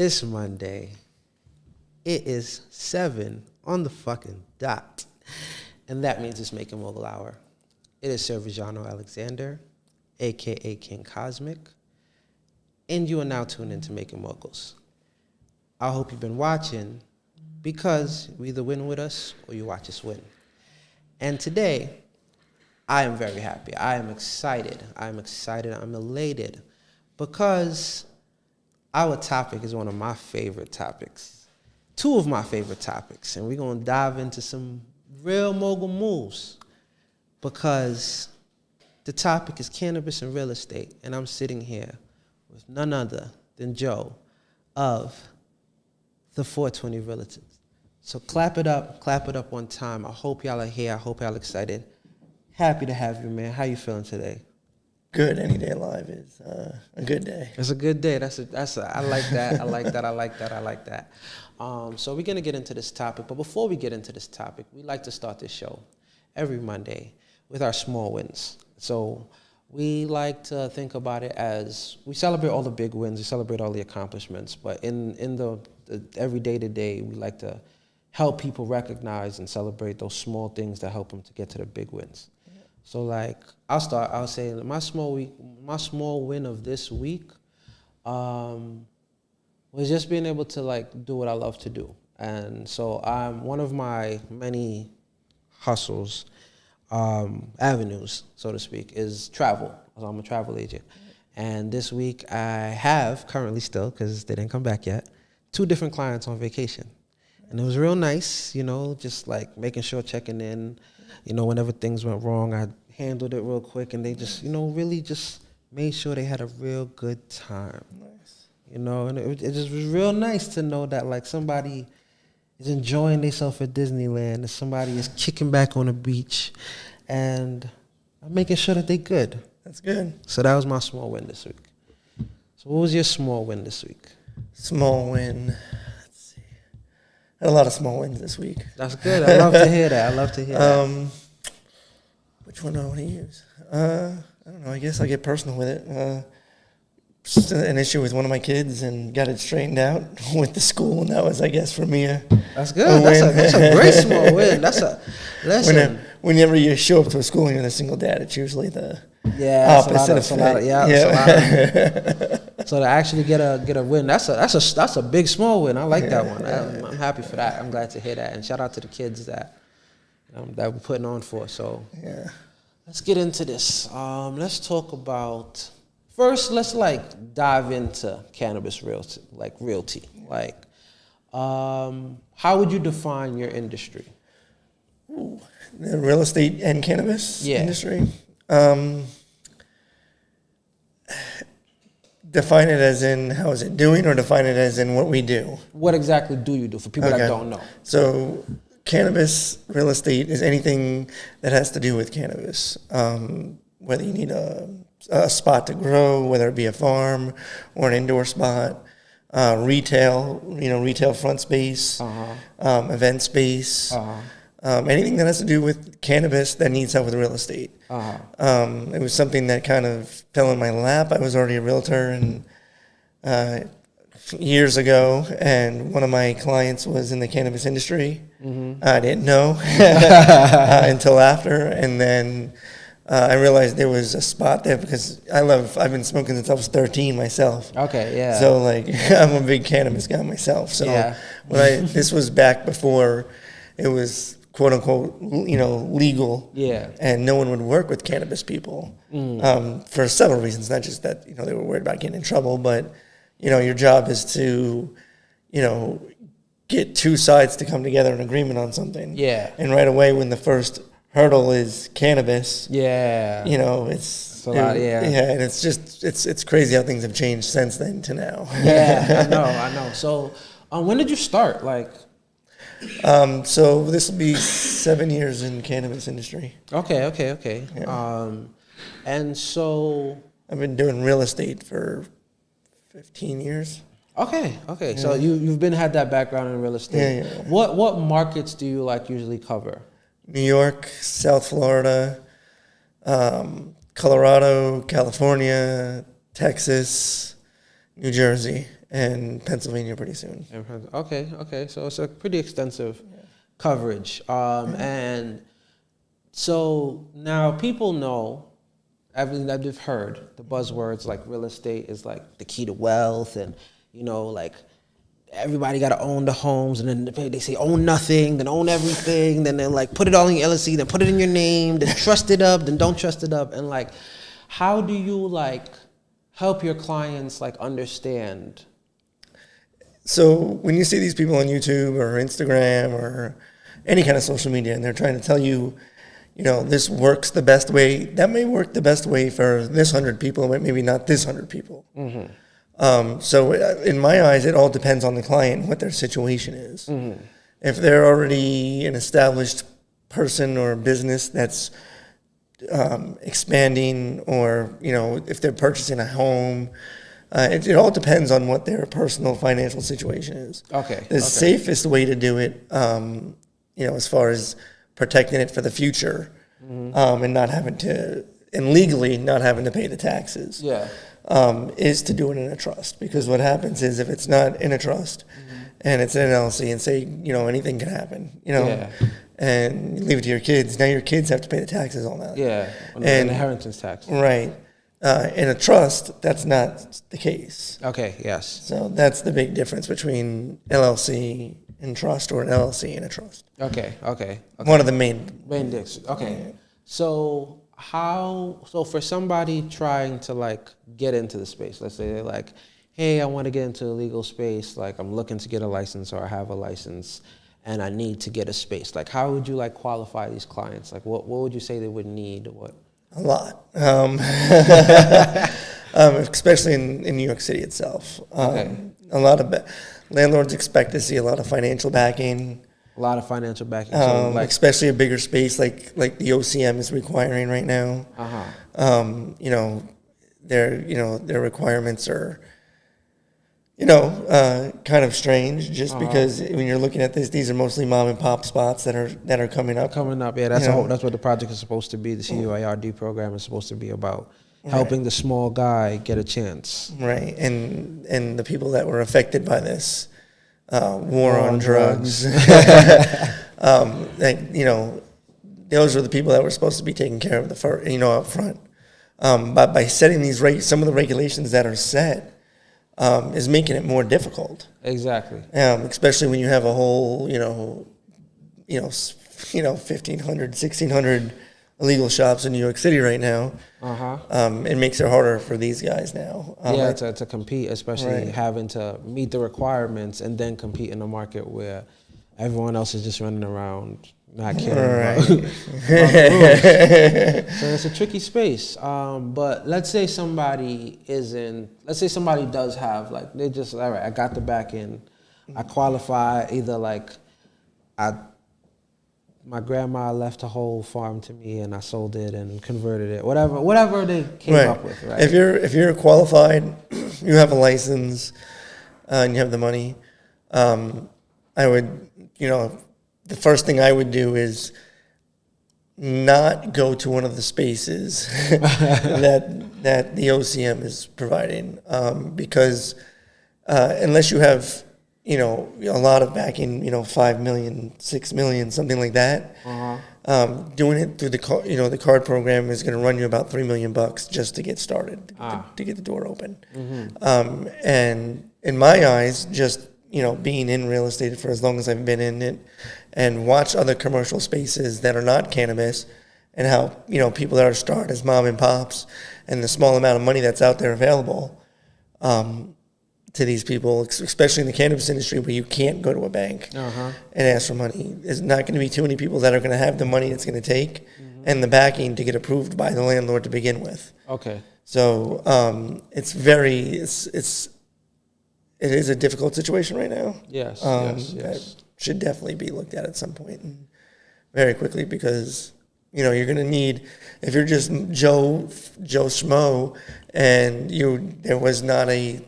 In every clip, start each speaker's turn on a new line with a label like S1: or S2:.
S1: It's Monday. It is 7 on the fucking dot. And that means it's Making Mogul Hour. It is Sir Vijano Alexander, a.k.a. King Cosmic. And you are now tuned into Making Moguls. I hope you've been watching because you either win with us or you watch us win. And today, I am very happy. I am excited. I'm elated because our topic is one of my favorite topics. Two of my favorite topics. And we're going to dive into some real mogul moves because the topic is cannabis and real estate. And I'm sitting here with none other than Joe of the 420 Realtors. So clap it up one time. I hope y'all are here. I hope y'all excited. Happy to have you, man. How you feeling today?
S2: Good. Any day alive is a good day.
S1: It's a good day. I like that. So we're gonna get into this topic, but before we get into this topic, we like to start this show every Monday with our small wins. So we like to think about it as we celebrate all the big wins, we celebrate all the accomplishments, but in the every day to day, we like to help people recognize and celebrate those small things that help them to get to the big wins. So like I'll say my small win of this week was just being able to like do what I love to do. And so one of my many hustles, avenues, so to speak, is travel. So I'm a travel agent. And this week I have currently still, because they didn't come back yet, 2 different clients on vacation. And it was real nice, just like making sure, checking in, whenever things went wrong, I handled it real quick, and they just, really just made sure they had a real good time.
S2: Nice.
S1: And it just was real nice to know that, like, somebody is enjoying themselves at Disneyland, and somebody is kicking back on the beach, and I'm making sure that they good.
S2: That's good.
S1: So that was my small win this week. So what was your small win this week?
S2: Small win. I had a lot of small wins this week.
S1: That's good. I love to hear that.
S2: Which one do I want to use? I don't know. I guess I'll get personal with it. Just an issue with one of my kids and got it straightened out with the school, and that was, I guess, for me
S1: that's good. That's a great small win. Listen.
S2: Whenever you show up to a school and you're the single dad, it's usually the opposite of
S1: So to actually get a win, that's a big small win. I like that one. I'm happy for that. I'm glad to hear that. And shout out to the kids that we're putting on for. So let's get into this. Let's talk about first. Let's dive into cannabis realty. How would you define your industry?
S2: Ooh, the real estate and cannabis industry. Define it as in how is it doing, or define it as in what we do? What
S1: exactly do you do for people that don't know?
S2: So cannabis real estate is anything that has to do with cannabis. Whether you need a spot to grow, whether it be a farm or an indoor spot, retail, retail front space, event space, anything that has to do with cannabis that needs help with real estate. It was something that kind of fell in my lap. I was already a realtor years ago, and one of my clients was in the cannabis industry. I didn't know until after, and then I realized there was a spot there because I've been smoking since I was 13 myself.
S1: Okay, yeah.
S2: So I'm a big cannabis guy myself. So this was back before it was quote unquote, legal. Yeah. And no one would work with cannabis people for several reasons, not just that, they were worried about getting in trouble, but, your job is to, get 2 sides to come together in agreement on something. Yeah. And right away when the first hurdle is cannabis. Yeah. It's a lot, yeah, and it's just, it's crazy how things have changed since then to now.
S1: Yeah, I know. So when did you start?
S2: So this will be 7 years in cannabis industry.
S1: Okay. Yeah. And so
S2: I've been doing real estate for 15 years.
S1: Okay. Yeah. So you've had that background in real estate. Yeah. What markets do you usually cover?
S2: New York, South Florida, Colorado, California, Texas, New Jersey, and Pennsylvania pretty soon.
S1: Okay. So it's a pretty extensive coverage. And so now people know, everything that they've heard, the buzzwords like real estate is like the key to wealth, and like everybody got to own the homes, and then they say own nothing, then own everything, then like put it all in your LLC, then put it in your name, then trust it up, then don't trust it up, and like, how do you like help your clients like understand?
S2: So when you see these people on YouTube or Instagram or any kind of social media, and they're trying to tell you, this works the best way, that may work the best way for this 100 people, but maybe not this 100 people. Mm-hmm. So in my eyes, it all depends on the client and what their situation is. Mm-hmm. If they're already an established person or business that's expanding, or, if they're purchasing a home, it all depends on what their personal financial situation is.
S1: Okay.
S2: The safest way to do it, as far as protecting it for the future, and not having to, and legally not having to pay the taxes, is to do it in a trust. Because what happens is, if it's not in a trust and it's in an LLC, and say, anything can happen, and you leave it to your kids, now your kids have to pay the taxes on that.
S1: Yeah, and inheritance tax.
S2: Right. In a trust, that's not the case.
S1: Okay, yes.
S2: So that's the big difference between LLC and trust, or an LLC and a trust.
S1: Okay.
S2: One of the main
S1: differences. Okay. Yeah. So for somebody trying to like get into the space, let's say they're like, hey, I want to get into the legal space, like I'm looking to get a license, or I have a license and I need to get a space. Like, how would you like qualify these clients? Like, what would you say they would need? What?
S2: A lot. Especially in New York City itself. A lot of landlords expect to see a lot of financial backing.
S1: A lot of financial backing.
S2: So especially a bigger space like the OCM is requiring right now. Their requirements are, kind of strange, just because when you're looking at this, these are mostly mom and pop spots that are coming up.
S1: Yeah, that's what the project is supposed to be. The CUIRD program is supposed to be about. Helping the small guy get a chance.
S2: Right, and the people that were affected by this war on drugs, those are the people that were supposed to be taken care of up front. But by setting these some of the regulations that are set, is making it more difficult.
S1: Exactly.
S2: Especially when you have a whole 1,500, 1,600 illegal shops in New York City right now. It makes it harder for these guys now.
S1: To compete, especially having to meet the requirements and then compete in a market where everyone else is just running around not caring about So it's a tricky space. But let's say somebody does have, like, they just, all right, I got the back end. I qualify, either like my grandma left a whole farm to me and I sold it and converted it, whatever they came up with, right?
S2: If you're qualified, you have a license, and you have the money, I would, the first thing I would do is not go to one of the spaces that the OCM is providing, because unless you have a lot of backing, 5 million, 6 million, something like that. Doing it through the card program is going to run you about $3 million just to get started, to get the door open. And in my eyes, just being in real estate for as long as I've been in it, and watch other commercial spaces that are not cannabis, and how people that are starting as mom and pops, and the small amount of money that's out there available. To these people, especially in the cannabis industry, where you can't go to a bank and ask for money. There's not going to be too many people that are going to have the money it's going to take and the backing to get approved by the landlord to begin with.
S1: Okay.
S2: So it is a difficult situation right now.
S1: Yes.
S2: That should definitely be looked at some point, and very quickly, because you're going to need, if you're just Joe Schmo, and there was not a,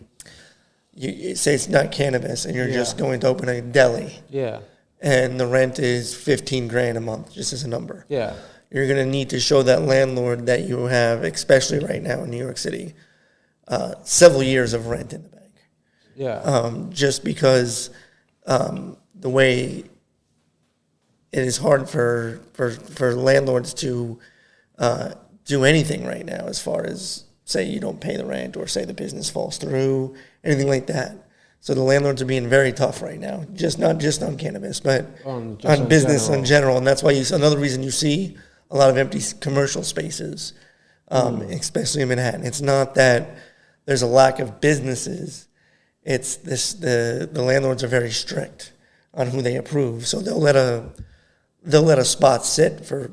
S2: you say it's not cannabis, and you're just going to open a deli. Yeah. And the rent is $15,000 a month, just as a number. Yeah. You're going to need to show that landlord that you have, especially right now in New York City, several years of rent in the bank. Just because the way it is hard for landlords to do anything right now, as far as say you don't pay the rent or say the business falls through, anything like that. So the landlords are being very tough right now, not just on cannabis, but on business in general. And that's why another reason you see a lot of empty commercial spaces, especially in Manhattan. It's not that there's a lack of businesses. It's the landlords are very strict on who they approve. So they'll let a spot sit for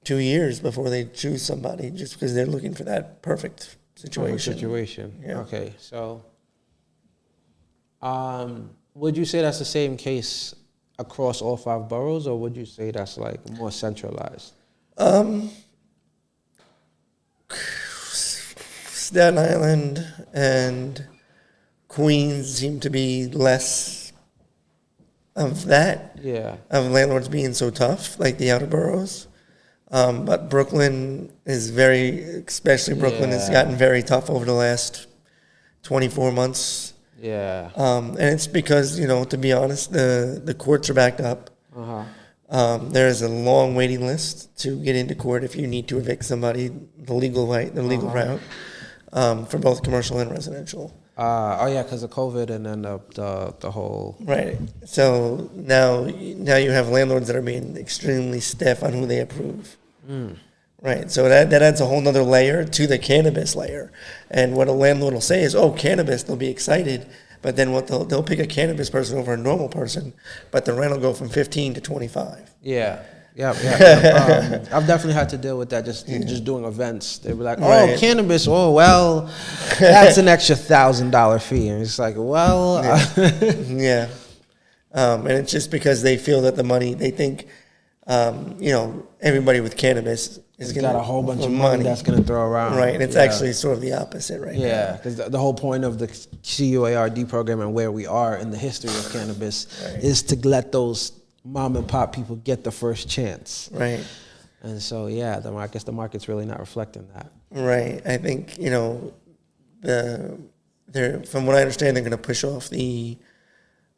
S2: 2 years before they choose somebody, just because they're looking for that perfect situation.
S1: Yeah. Okay, so would you say that's the same case across all 5 boroughs, or would you say that's like more centralized?
S2: Staten Island and Queens seem to be less of that.
S1: Yeah.
S2: Of landlords being so tough, like the outer boroughs. But Brooklyn is especially Brooklyn has gotten very tough over the last 24 months.
S1: Yeah.
S2: And it's because, to be honest, the courts are backed up. There is a long waiting list to get into court if you need to evict somebody the legal route, for both commercial and residential.
S1: Because of COVID and then the whole...
S2: Right. So now you have landlords that are being extremely stiff on who they approve. Right. So that adds a whole nother layer to the cannabis layer. And what a landlord will say is, cannabis, they'll be excited. But then they'll pick a cannabis person over a normal person, but the rent will go from 15 to 25.
S1: Yeah. I've definitely had to deal with that just doing events. They were like, cannabis, that's an extra $1,000 fee. And it's like,
S2: and it's just because they feel that the money, they think, everybody with cannabis is going to
S1: got a whole bunch of money that's going to throw around.
S2: Right, and it's actually sort of the opposite now.
S1: Yeah, because the whole point of the CUARD program and where we are in the history of cannabis is to let those mom and pop people get the first chance.
S2: Right.
S1: And so, I guess the market's really not reflecting that.
S2: Right. I think, from what I understand, they're going to push off the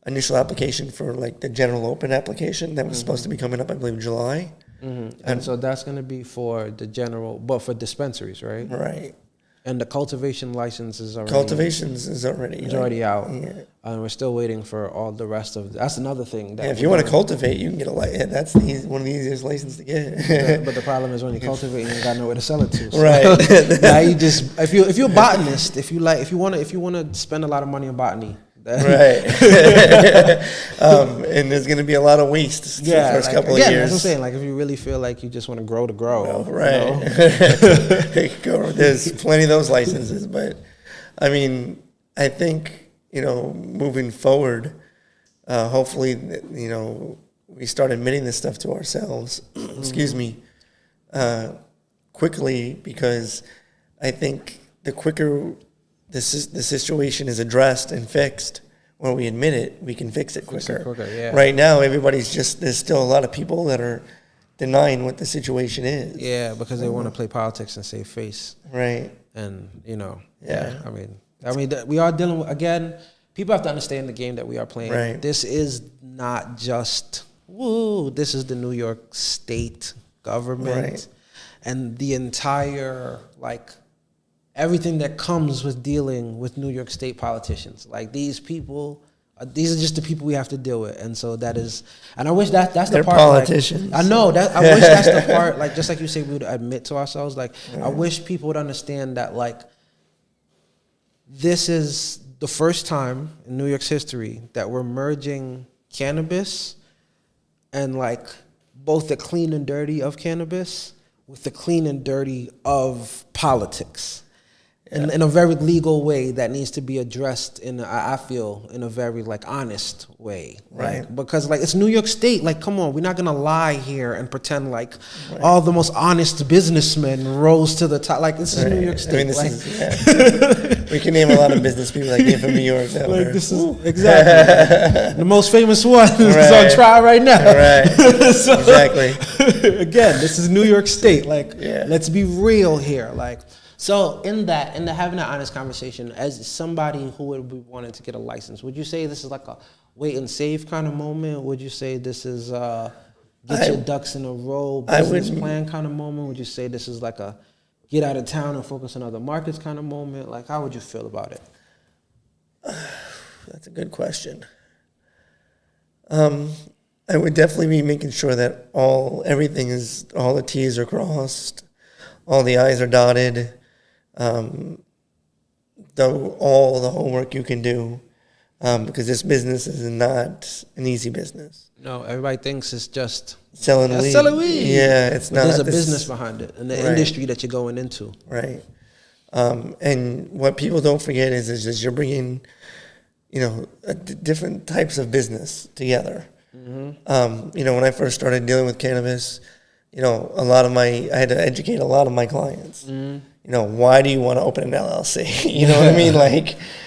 S2: initial application for like the general open application that was supposed to be coming up, I believe, July.
S1: And so that's going to be for the general, but for dispensaries, right?
S2: Right.
S1: And the cultivation license is already...
S2: It's already
S1: out.
S2: Yeah.
S1: And we're still waiting for all the rest of... That's another thing.
S2: If you want to cultivate, you can get a license. That's one of the easiest licenses to get.
S1: But the problem is when you cultivate, you got nowhere to sell it to. So
S2: right.
S1: Now you just... If you're a botanist, if you want to spend a lot of money on botany...
S2: Right. And there's going to be a lot of waste the first couple of years.
S1: That's what I'm saying. Like, if you really feel like you just want to grow to grow.
S2: Right. There's plenty of those licenses. But, I mean, I think, moving forward, hopefully, we start admitting this stuff to ourselves, quickly, because I think the quicker the situation is addressed and fixed, when we admit it, we can fix it quicker. Right now, there's still a lot of people that are denying what the situation is.
S1: Yeah, because they want to play politics and save face.
S2: Right.
S1: And, I mean, we are dealing with, again, people have to understand the game that we are playing.
S2: Right.
S1: This is not just, this is the New York State government.
S2: Right.
S1: And the entire, everything that comes with dealing with New York State politicians. Like, these people, these are just the people we have to deal with. And so that is, and I wish that's the
S2: They're
S1: part.
S2: Politicians.
S1: I know that. I wish that's the part, just like you say, we would admit to ourselves. I wish people would understand that, this is the first time in New York's history that we're merging cannabis and, both the clean and dirty of cannabis with the clean and dirty of politics. In a very legal way that needs to be addressed I feel, in a very honest way.
S2: Right.
S1: Because it's New York State. Come on, we're not going to lie here and pretend all the most honest businessmen rose to the top. This is New York State.
S2: We can name a lot of business people that came from New York.
S1: This is exactly the most famous one is on trial right now.
S2: Right. Exactly.
S1: Again, this is New York State. Let's be real here. So in the having that honest conversation, as somebody who would be wanting to get a license, would you say this is like a wait and save kind of moment? Would you say this is get your ducks in a row business plan kind of moment? Would you say this is like a get out of town and focus on other markets kind of moment? Like, how would you feel about it?
S2: That's a good question. I would definitely be making sure that all the T's are crossed, all the I's are dotted, all the homework you can do, because this business is not an easy business.
S1: No, everybody thinks it's just
S2: selling weed.
S1: Selling weed.
S2: Yeah, it's not.
S1: There's a business behind it and the industry that you're going into.
S2: Right. And what people don't forget is you're bringing, different types of business together. Mm-hmm. When I first started dealing with cannabis, I had to educate a lot of my clients. Mm-hmm. Why do you want to open an LLC? You know what I mean?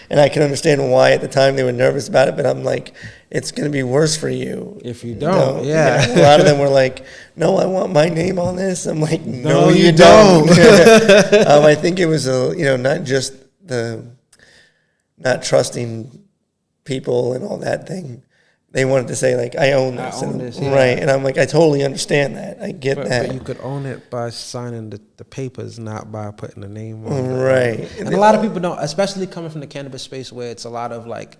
S2: And I can understand why at the time they were nervous about it, but I'm like, it's going to be worse for you
S1: if you don't. Yeah.
S2: A lot of them were like, no, I want my name on this. I'm like, no, you don't. I think it was not just not trusting people and all that thing. They wanted to say, like, I own this. I own this, yeah. Right. And I'm like, I totally understand that. I get that.
S1: But you could own it by signing the papers, not by putting the name on it.
S2: Right.
S1: And a lot of people don't, especially coming from the cannabis space where it's a lot of, like,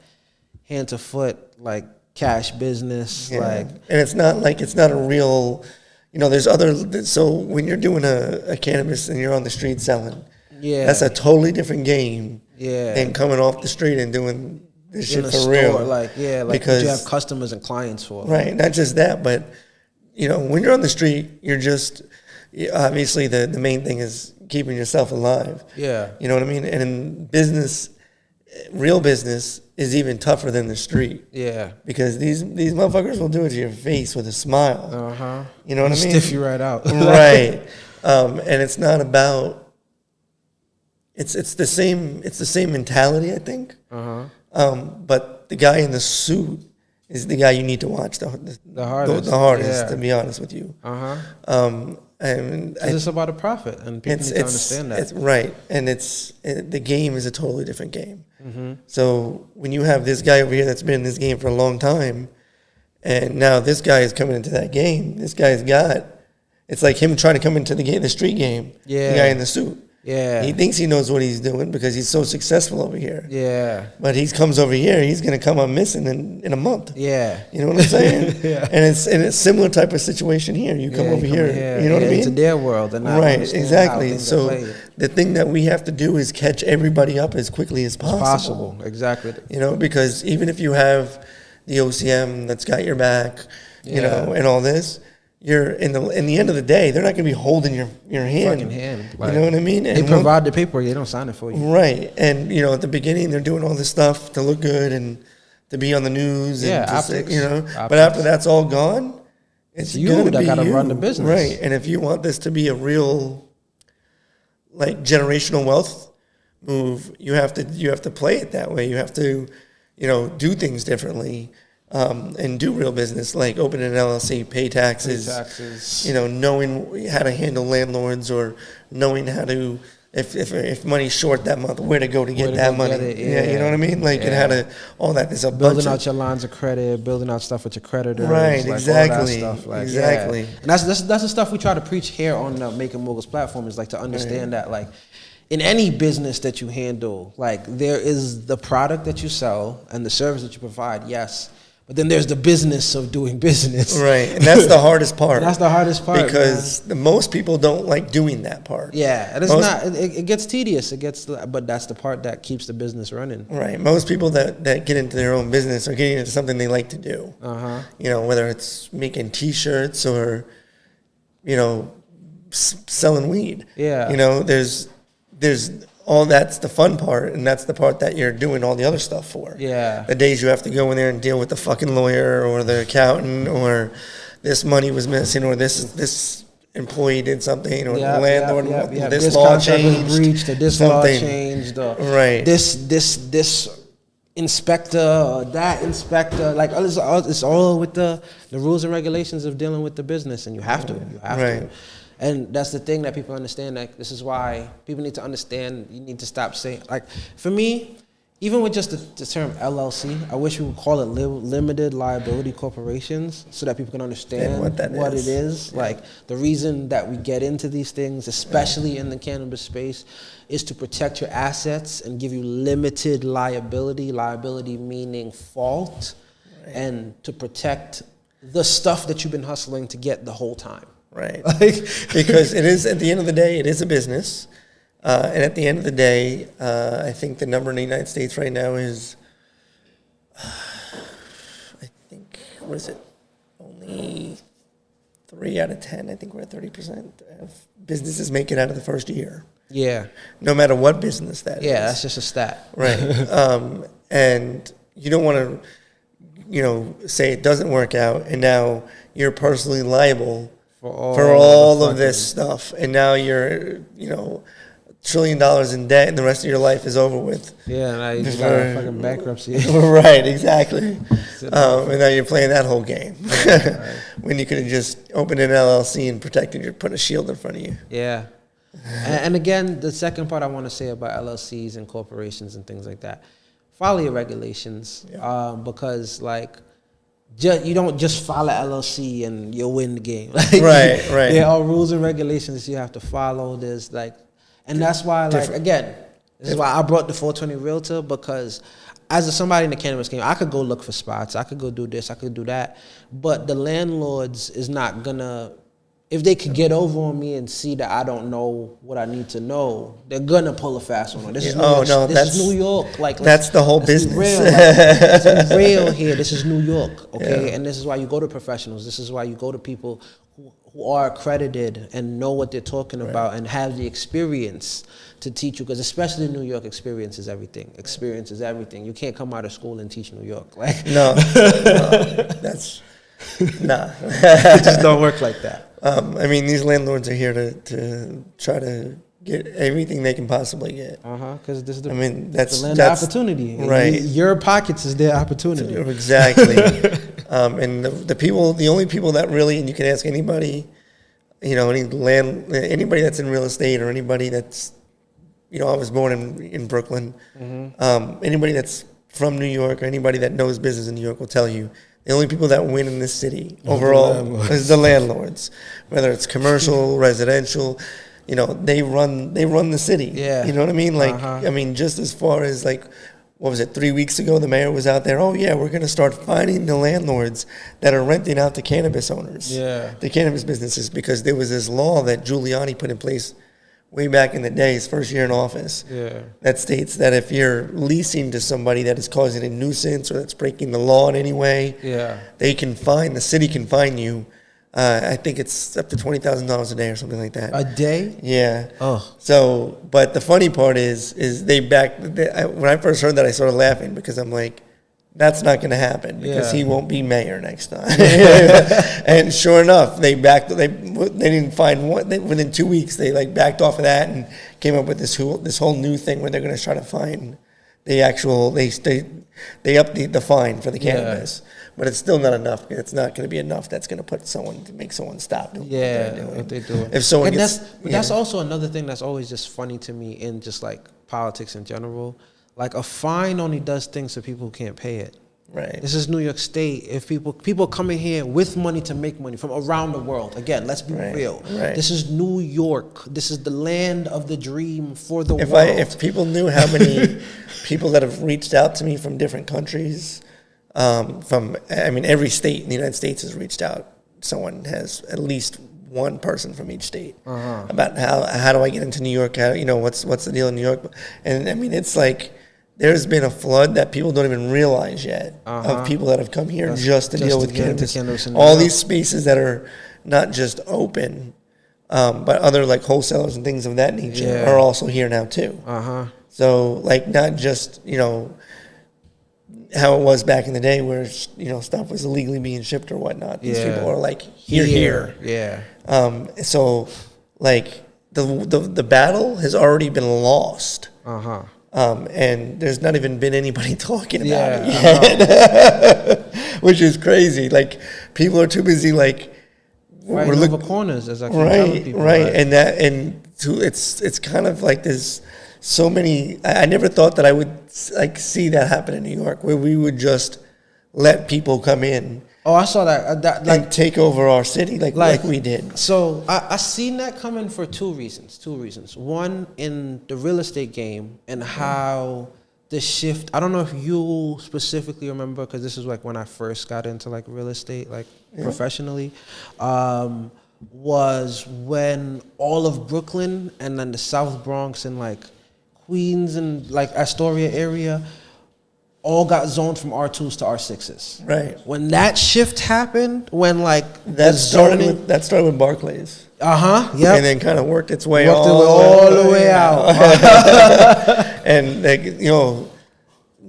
S1: hand to foot, like, cash business. Yeah. Like,
S2: and it's not a real, there's so when you're doing a cannabis and you're on the street selling, that's a totally different game than coming off the street and doing this shit for real.
S1: Because you have customers and clients for.
S2: Right, not just that, but when you're on the street, you're just obviously the main thing is keeping yourself alive.
S1: Yeah,
S2: you know what I mean. And in business, real business is even tougher than the street.
S1: Yeah,
S2: because these motherfuckers will do it to your face with a smile. You know what I mean?
S1: Stiff you right out.
S2: Right, and it's not about. It's the same mentality, I think. But the guy in the suit is the guy you need to watch the hardest, to be honest with you. And
S1: it's about a profit, and people need to understand that.
S2: It's right, and the game is a totally different game. Mm-hmm. So when you have this guy over here that's been in this game for a long time, and now this guy is coming into that game, it's like him trying to come into the street game. Yeah, the guy in the suit.
S1: Yeah,
S2: he thinks he knows what he's doing because he's so successful over here.
S1: Yeah,
S2: but he comes over here, he's gonna come up missing in a month.
S1: Yeah,
S2: you know what I'm saying? Yeah, and it's in a similar type of situation here. You come over here, you know what I mean?
S1: It's their world, and
S2: right, exactly. So the thing that we have to do is catch everybody up as quickly as possible.
S1: Exactly.
S2: Because even if you have the OCM that's got your back, and all this. You're in the end of the day, they're not going to be holding your hand.
S1: Fucking hand.
S2: Like, you know what I mean?
S1: They provide the paperwork, they don't sign it for you.
S2: Right. And, at the beginning, they're doing all this stuff to look good and to be on the news.
S1: Yeah,
S2: and
S1: optics.
S2: But after that's all gone, it's
S1: you that got to run the business.
S2: Right. And if you want this to be a real, like, generational wealth move, you have to play it that way. You have to, do things differently. And do real business, like open an LLC, pay taxes. Knowing how to handle landlords, or knowing how to, if money's short that month, where to go to get that money. You know what I mean? And how to, all that. There's a
S1: building out your lines of credit, building out stuff with your creditors.
S2: Right, exactly.
S1: All that stuff.
S2: Exactly.
S1: Yeah. And that's the stuff we try to preach here on the Making Moguls platform, is like to understand that, like, in any business that you handle, like, there is the product that you sell and the service that you provide, yes. But then there's the business of doing business.
S2: Right. And that's the hardest part.
S1: That's the hardest part.
S2: Because most people don't like doing that part.
S1: Yeah. And it gets tedious. But that's the part that keeps the business running.
S2: Right. Most people that get into their own business are getting into something they like to do. Whether it's making T-shirts or, selling weed.
S1: Yeah.
S2: There's all that's the fun part, and that's the part that you're doing all the other stuff for.
S1: Yeah.
S2: The days you have to go in there and deal with the fucking lawyer or the accountant, or this money was missing, or this employee did something, or the landlord, this law changed,
S1: breached, or this law changed, or
S2: right.
S1: This inspector or that inspector, like it's all with the rules and regulations of dealing with the business, and you have to. And that's the thing that people understand. Like, this is why people need to understand. You need to stop saying, like, for me, even with just the term LLC, I wish we would call it limited liability corporations so that people can understand what it is. Yeah. Like, the reason that we get into these things, especially in the cannabis space, is to protect your assets and give you limited liability. Liability meaning fault, and to protect the stuff that you've been hustling to get the whole time.
S2: Right. Because it is, at the end of the day, it is a business. And at the end of the day, I think the number in the United States right now is, I think, what is it? Only 3 out of 10. I think we're at 30% of businesses make it out of the first year.
S1: Yeah.
S2: No matter what business that is.
S1: Yeah, that's just a stat.
S2: Right. And you don't want to, say it doesn't work out, and now you're personally liable for all of this stuff. And now you're, $1 trillion in debt, and the rest of your life is over with.
S1: Yeah, and now you just got a fucking bankruptcy.
S2: Right, exactly. And now you're playing that whole game. Right. When you could have just opened an LLC and protected you, put a shield in front of you.
S1: Yeah. And again, the second part I want to say about LLCs and corporations and things like that, follow your regulations, because you don't just file an LLC and you'll win the game.
S2: Right.
S1: There are rules and regulations you have to follow. There's and that's why, again, this is why I brought the 420 Realtor, because as somebody in the cannabis game, I could go look for spots, I could go do this, I could do that, but the landlords is not gonna, if they could get over on me and see that I don't know what I need to know, they're gonna pull a fast one. This is New York.
S2: That's the whole business.
S1: Real. Let's be real here. This is New York, okay? And this is why you go to professionals. This is why you go to people who are accredited and know what they're talking about and have the experience to teach you. Because especially in New York, experience is everything. Experience is everything. You can't come out of school and teach New York.
S2: No, that's nah.
S1: It just don't work like that.
S2: These landlords are here to try to get everything they can possibly get.
S1: Because this is the
S2: land
S1: of opportunity.
S2: Right.
S1: Your pockets is their opportunity.
S2: Exactly. And the only people that really, and you can ask anybody, anybody that's in real estate, or anybody that's, I was born in Brooklyn. Anybody that's from New York, or anybody that knows business in New York will tell you, the only people that win in this city overall is the landlords. Whether it's commercial, residential, they run the city.
S1: Yeah.
S2: You know what I mean? Just as far as what was it, 3 weeks ago, the mayor was out there, we're going to start finding the landlords that are renting out to cannabis owners, the cannabis businesses, because there was this law that Giuliani put in place way back in the day, his first year in office, that states that if you're leasing to somebody that is causing a nuisance or that's breaking the law in any way, the city can fine you. I think it's up to $20,000 a day or something like that.
S1: A day?
S2: Yeah.
S1: Oh.
S2: So, but the funny part is when I first heard that, I started laughing, because I'm like, that's not going to happen, because he won't be mayor next time. And sure enough, they didn't find one. Within 2 weeks, they backed off of that and came up with this whole new thing where they're going to try to fine the actual, they upped the fine for the cannabis. But it's still not enough. It's not going to be enough that's going to make someone stop doing
S1: what they're doing.
S2: If someone
S1: that's also another thing that's always just funny to me in just politics in general. A fine only does things to people who can't pay it.
S2: Right.
S1: This is New York State. If people come in here with money to make money from around the world. Again, let's be real.
S2: Right.
S1: This is New York. This is the land of the dream for the world.
S2: If people knew how many people that have reached out to me from different countries, every state in the United States has reached out. Someone has, at least one person from each state, about how do I get into New York? What's the deal in New York? And it's there's been a flood that people don't even realize yet of people that have come here just to deal with cannabis. All these spaces that are not just open, but other wholesalers and things of that nature are also here now too. So not just how it was back in the day where stuff was illegally being shipped or whatnot. These people are here.
S1: Yeah.
S2: So the battle has already been lost. And there's not even been anybody talking about it yet, which is crazy. People are too busy
S1: right over corners, as I keep telling people.
S2: Right, it's kind of like there's so many. I never thought that I would like see that happen in New York, where we would just let people come in.
S1: Oh, I saw that.
S2: And take over our city like we did.
S1: So I seen that coming for two reasons. One, in the real estate game and how the shift. I don't know if you specifically remember, because this is like when I first got into like real estate, like professionally, was when all of Brooklyn and then the South Bronx and like Queens and like Astoria area all got zoned from R2s to R6s.
S2: Right.
S1: When that shift happened, when like
S2: that started with Barclays.
S1: Yeah.
S2: And then kind of worked its way
S1: all the way out.
S2: And like, you know,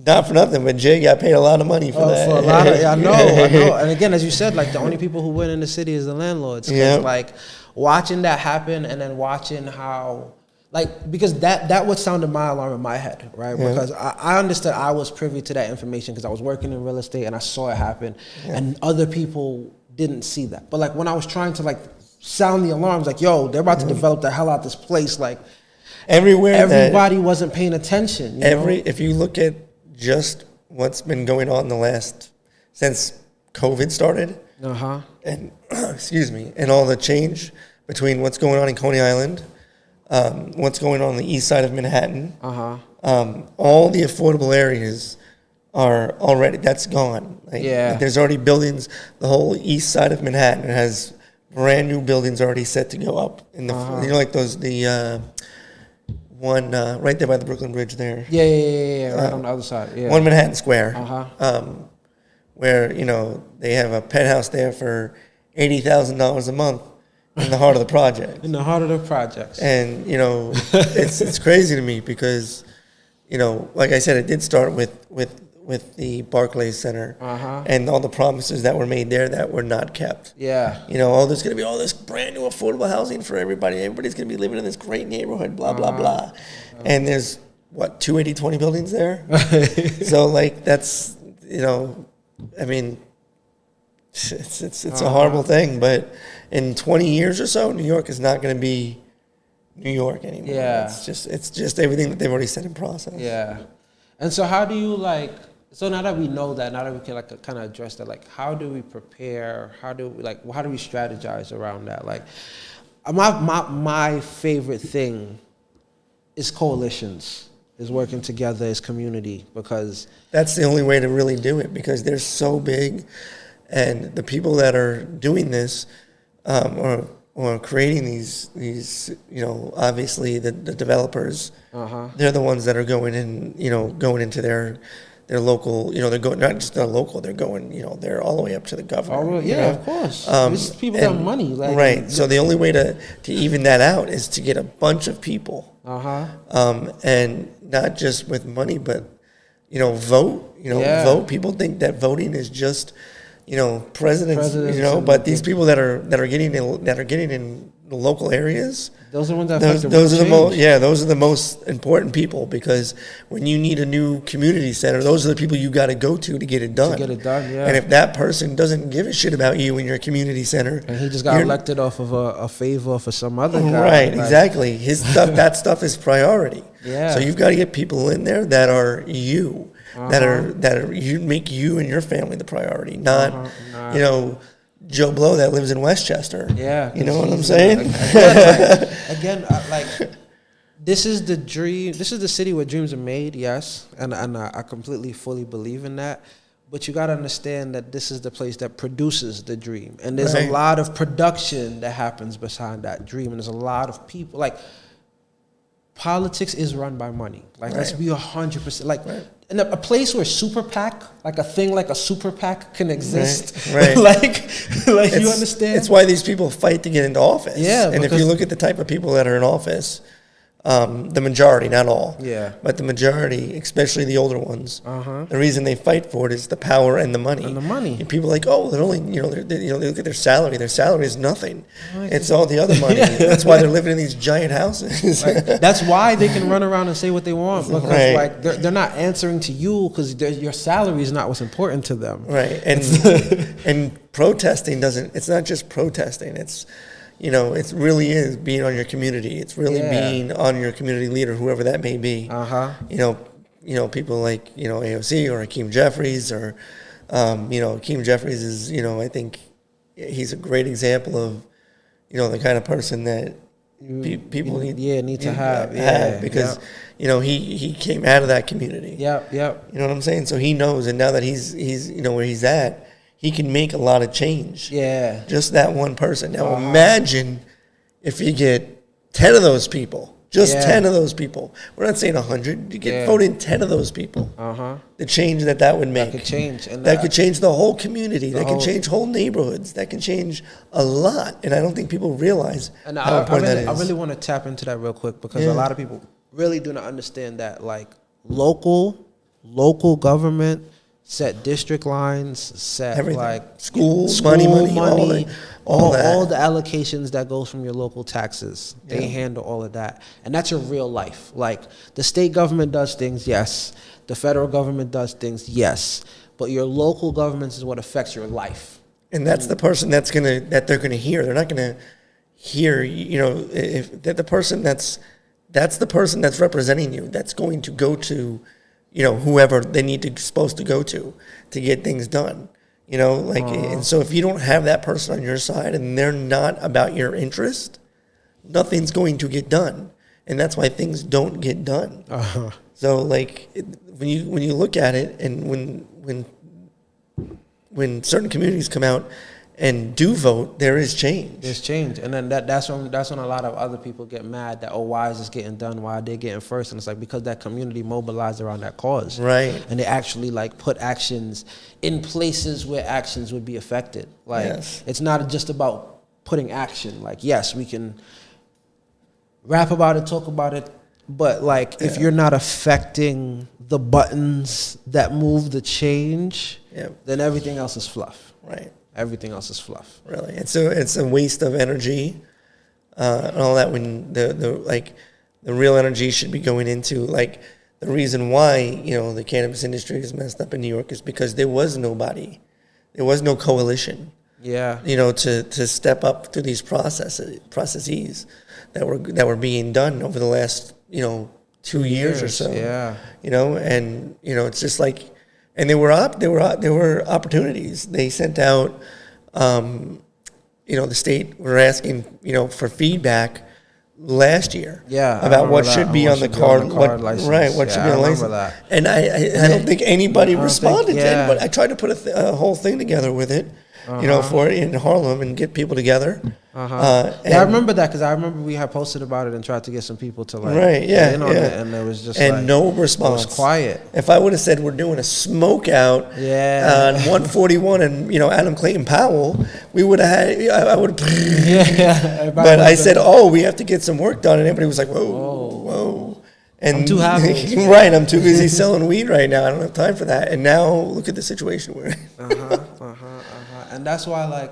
S2: not for nothing, but Jay got paid a lot of money for that.
S1: For a lot of, I know. And again, as you said, like the only people who win in the city is the landlords. Yeah. Like watching that happen and then watching how. Like, because that would sound my alarm in my head, right? Yeah. Because I understood I was privy to that information because I was working in real estate and I saw it happen, and other people didn't see that. But like when I was trying to like sound the alarms, like, yo, they're about to develop the hell out this place, like
S2: everywhere,
S1: everybody wasn't paying attention. You know?
S2: If you look at just what's been going on since COVID started, and excuse me, and all the change between what's going on in Coney Island. What's going on the east side of Manhattan. All the affordable areas are already, that's gone. Like there's already buildings, the whole east side of Manhattan has brand new buildings already set to go up. In the you know, like those, the one right there by the Brooklyn Bridge there.
S1: Right on the other side.
S2: One Manhattan Square. Where, you know, they have a penthouse there for $80,000 a month. In the heart of the project.
S1: In the heart of the projects.
S2: And, you know, it's crazy to me because, you know, like I said, it did start with the Barclays Center and all the promises that were made there that were not kept.
S1: Yeah.
S2: You know, there's going to be all this brand new affordable housing for everybody. Everybody's going to be living in this great neighborhood, blah, blah, blah. And there's, 280-20 buildings there? So, like, that's, you know, I mean, it's a horrible thing, but in 20 years or so, New York is not going to be New York anymore.
S1: Yeah.
S2: It's just everything that they've already set in process.
S1: Yeah. And so how do you so now that we know that, now that we can like kind of address that, like how do we prepare? How do we strategize around that? Like my favorite thing is coalitions, is working together as community, because
S2: that's the only way to really do it, because they're so big. And the people that are doing this, or creating these, you know, obviously the developers, they're the ones that are going into their local, you know, they're going, not just their local, they're going, you know, they're all the way up to the governor.
S1: Oh, yeah, of course. These people got money. Like,
S2: right. So the only way to even that out is to get a bunch of people, and not just with money, but, you know, vote. You know, vote. People think that voting is just, you know, presidents, you know, but these people that are getting in the local areas,
S1: those are the ones that
S2: those are the most important people, because when you need a new community center, those are the people you got to go to get it done. And if that person doesn't give a shit about you in your community center,
S1: and he just got elected off of a favor for some other guy,
S2: right? Exactly. His stuff, that stuff is priority.
S1: Yeah.
S2: So you've got to get people in there that are you. That are you make you and your family the priority, not you know, Joe Blow that lives in Westchester.
S1: Yeah,
S2: you know what I'm saying?
S1: Again, this is the dream. This is the city where dreams are made. Yes, and I completely, fully believe in that. But you got to understand that this is the place that produces the dream, and there's a lot of production that happens behind that dream, and there's a lot of people. Like, politics is run by money. Like, let's be 100%. Like. In a place where super PAC, like a thing like a super PAC can exist,
S2: right.
S1: like you understand?
S2: It's why these people fight to get into office.
S1: Yeah,
S2: and if you look at the type of people that are in office, the majority, not all, but the majority, especially the older ones, the reason they fight for it is the power and the money. And people are like, oh, they're only, you know, they look at their salary. Their salary is nothing. It's all the other money. That's why they're living in these giant houses.
S1: That's why they can run around and say what they want, because like they're not answering to you, because your salary is not what's important to them.
S2: Right, and protesting it's not just protesting. It's, it really is being on your community. It's really being on your community leader, whoever that may be. People like, AOC or Hakeem Jeffries or, Hakeem Jeffries is, I think he's a great example of, the kind of person that people need to have because, he came out of that community.
S1: Yep.
S2: You know what I'm saying? So he knows, and now that he's where he's at, he can make a lot of change.
S1: Yeah.
S2: Just that one person. Now imagine if you get 10 of those people. Just 10 of those people. We're not saying 100. You get voted 10 of those people. The change that would make.
S1: That could change. And
S2: that could change the whole community. That can change whole neighborhoods. That can change a lot. And I don't think people realize how important that is.
S1: I really want to tap into that real quick because a lot of people really do not understand that, like, local government set district lines, set everything. Like
S2: school money, all
S1: the allocations that goes from your local taxes. They handle all of that, and that's your real life. Like, the state government does things, yes. The federal government does things, yes. But your local government is what affects your life.
S2: And that's the person that they're gonna hear. They're not gonna hear, if the person that's the person that's representing you. That's going to go to, whoever they supposed to go to get things done. And so if you don't have that person on your side and they're not about your interest, nothing's going to get done. And that's why things don't get done. So when you look at it, and when certain communities come out and do vote, there is change.
S1: There's change, and then that's when a lot of other people get mad that, why is this getting done? Why are they getting first? And it's like, because that community mobilized around that cause,
S2: right?
S1: And they actually put actions in places where actions would be affected. It's not just about putting action. Yes, we can rap about it, talk about it, but if you're not affecting the buttons that move the change, then everything else is fluff.
S2: Right.
S1: Everything else is fluff.
S2: Really, it's a waste of energy, and all that. When the real energy should be going into the reason why the cannabis industry is messed up in New York is because there was nobody, there was no coalition.
S1: Yeah.
S2: To step up to these processes that were being done over the last 2 years or so.
S1: Yeah.
S2: And it's just and there were opportunities. They sent out, the state were asking, for feedback last year.
S1: Yeah,
S2: about what should be on the card,
S1: license.
S2: Right? What should be on the license.
S1: That.
S2: And I don't think anybody responded to anybody. I tried to put a whole thing together with it, for it in Harlem and get people together.
S1: I remember that because I remember we had posted about it and tried to get some people to
S2: it,
S1: and there was just
S2: no response.
S1: It was quiet.
S2: If I would have said we're doing a smoke out on 141 and Adam Clayton Powell, we would have had. I would have. But I said, we have to get some work done, and everybody was like, whoa. And
S1: I'm too happy.
S2: Right, I'm too busy selling weed right now. I don't have time for that. And now look at the situation we're in.
S1: And that's why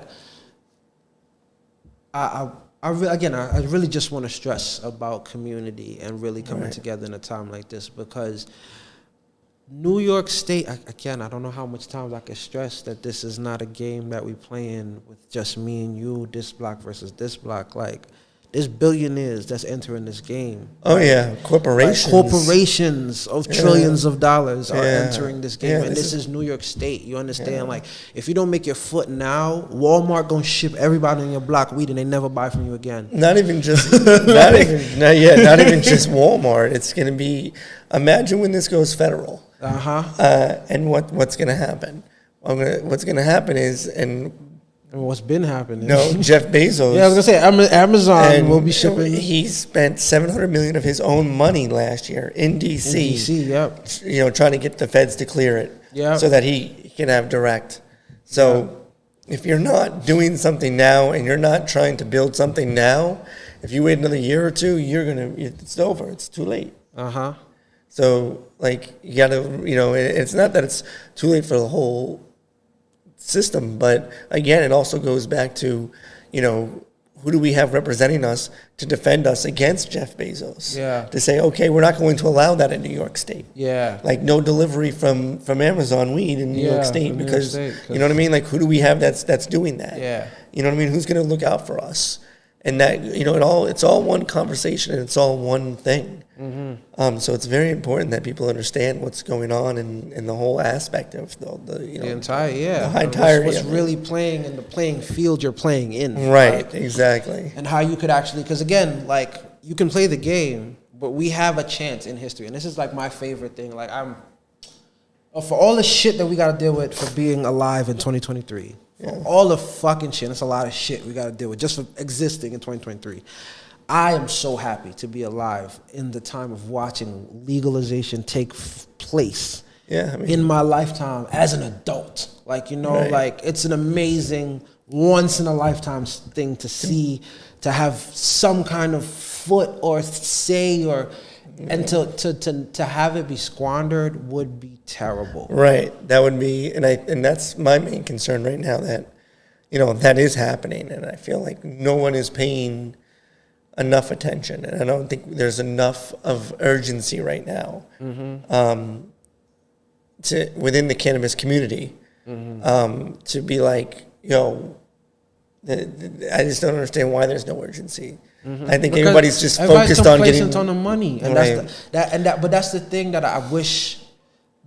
S1: I really just want to stress about community and really coming together in a time like this, because New York State, I don't know how much times I can stress that this is not a game that we playing with just me and you, this block versus this block. There's billionaires that's entering this game.
S2: Oh, yeah. Corporations.
S1: Corporations of trillions of dollars are entering this game. And this is New York State. You understand? If you don't make your foot now, Walmart going to ship everybody in your block weed and they never buy from you again.
S2: Not even just not even just Walmart. It's going to be, imagine when this goes federal. And what's going to happen? What's going to happen is,
S1: what's been happening?
S2: No, Jeff Bezos.
S1: Yeah, I was gonna say Amazon will be shipping.
S2: He spent $700 million of his own money last year in DC. Trying to get the feds to clear it, so that he can have direct. So, if you're not doing something now and you're not trying to build something now, if you wait another year or two, it's over. It's too late. So, you gotta, it's not that it's too late for the whole system, but again, it also goes back to, who do we have representing us to defend us against Jeff Bezos?
S1: Yeah.
S2: To say, okay, we're not going to allow that in New York State.
S1: Yeah.
S2: Like no delivery from Amazon weed in New York State because, you know what I mean? Like who do we have that's doing that?
S1: Yeah.
S2: You know what I mean? Who's going to look out for us? And that, you know, it's all one conversation and it's all one thing. Mm-hmm. So it's very important that people understand what's going on in the whole aspect of the entirety.
S1: What's really playing in the playing field you're playing in.
S2: Right, exactly.
S1: And how you could actually, because again, like you can play the game, but we have a chance in history. And this is like my favorite thing. Like for all the shit that we got to deal with for being alive in 2023. Yeah. All the fucking shit. It's a lot of shit we got to deal with just for existing in 2023. I am so happy to be alive in the time of watching legalization take place in my lifetime as an adult. Like, you know, like it's an amazing once in a lifetime thing to see, to have some kind of foot or say or... And to have it be squandered would be terrible.
S2: Right. That would be, and that's my main concern right now, that, you know, that is happening. And I feel like no one is paying enough attention. And I don't think there's enough of urgency right now within the cannabis community to be like, yo, I just don't understand why there's no urgency. I think everybody's just focused on getting
S1: on the money, and but that's the thing that I wish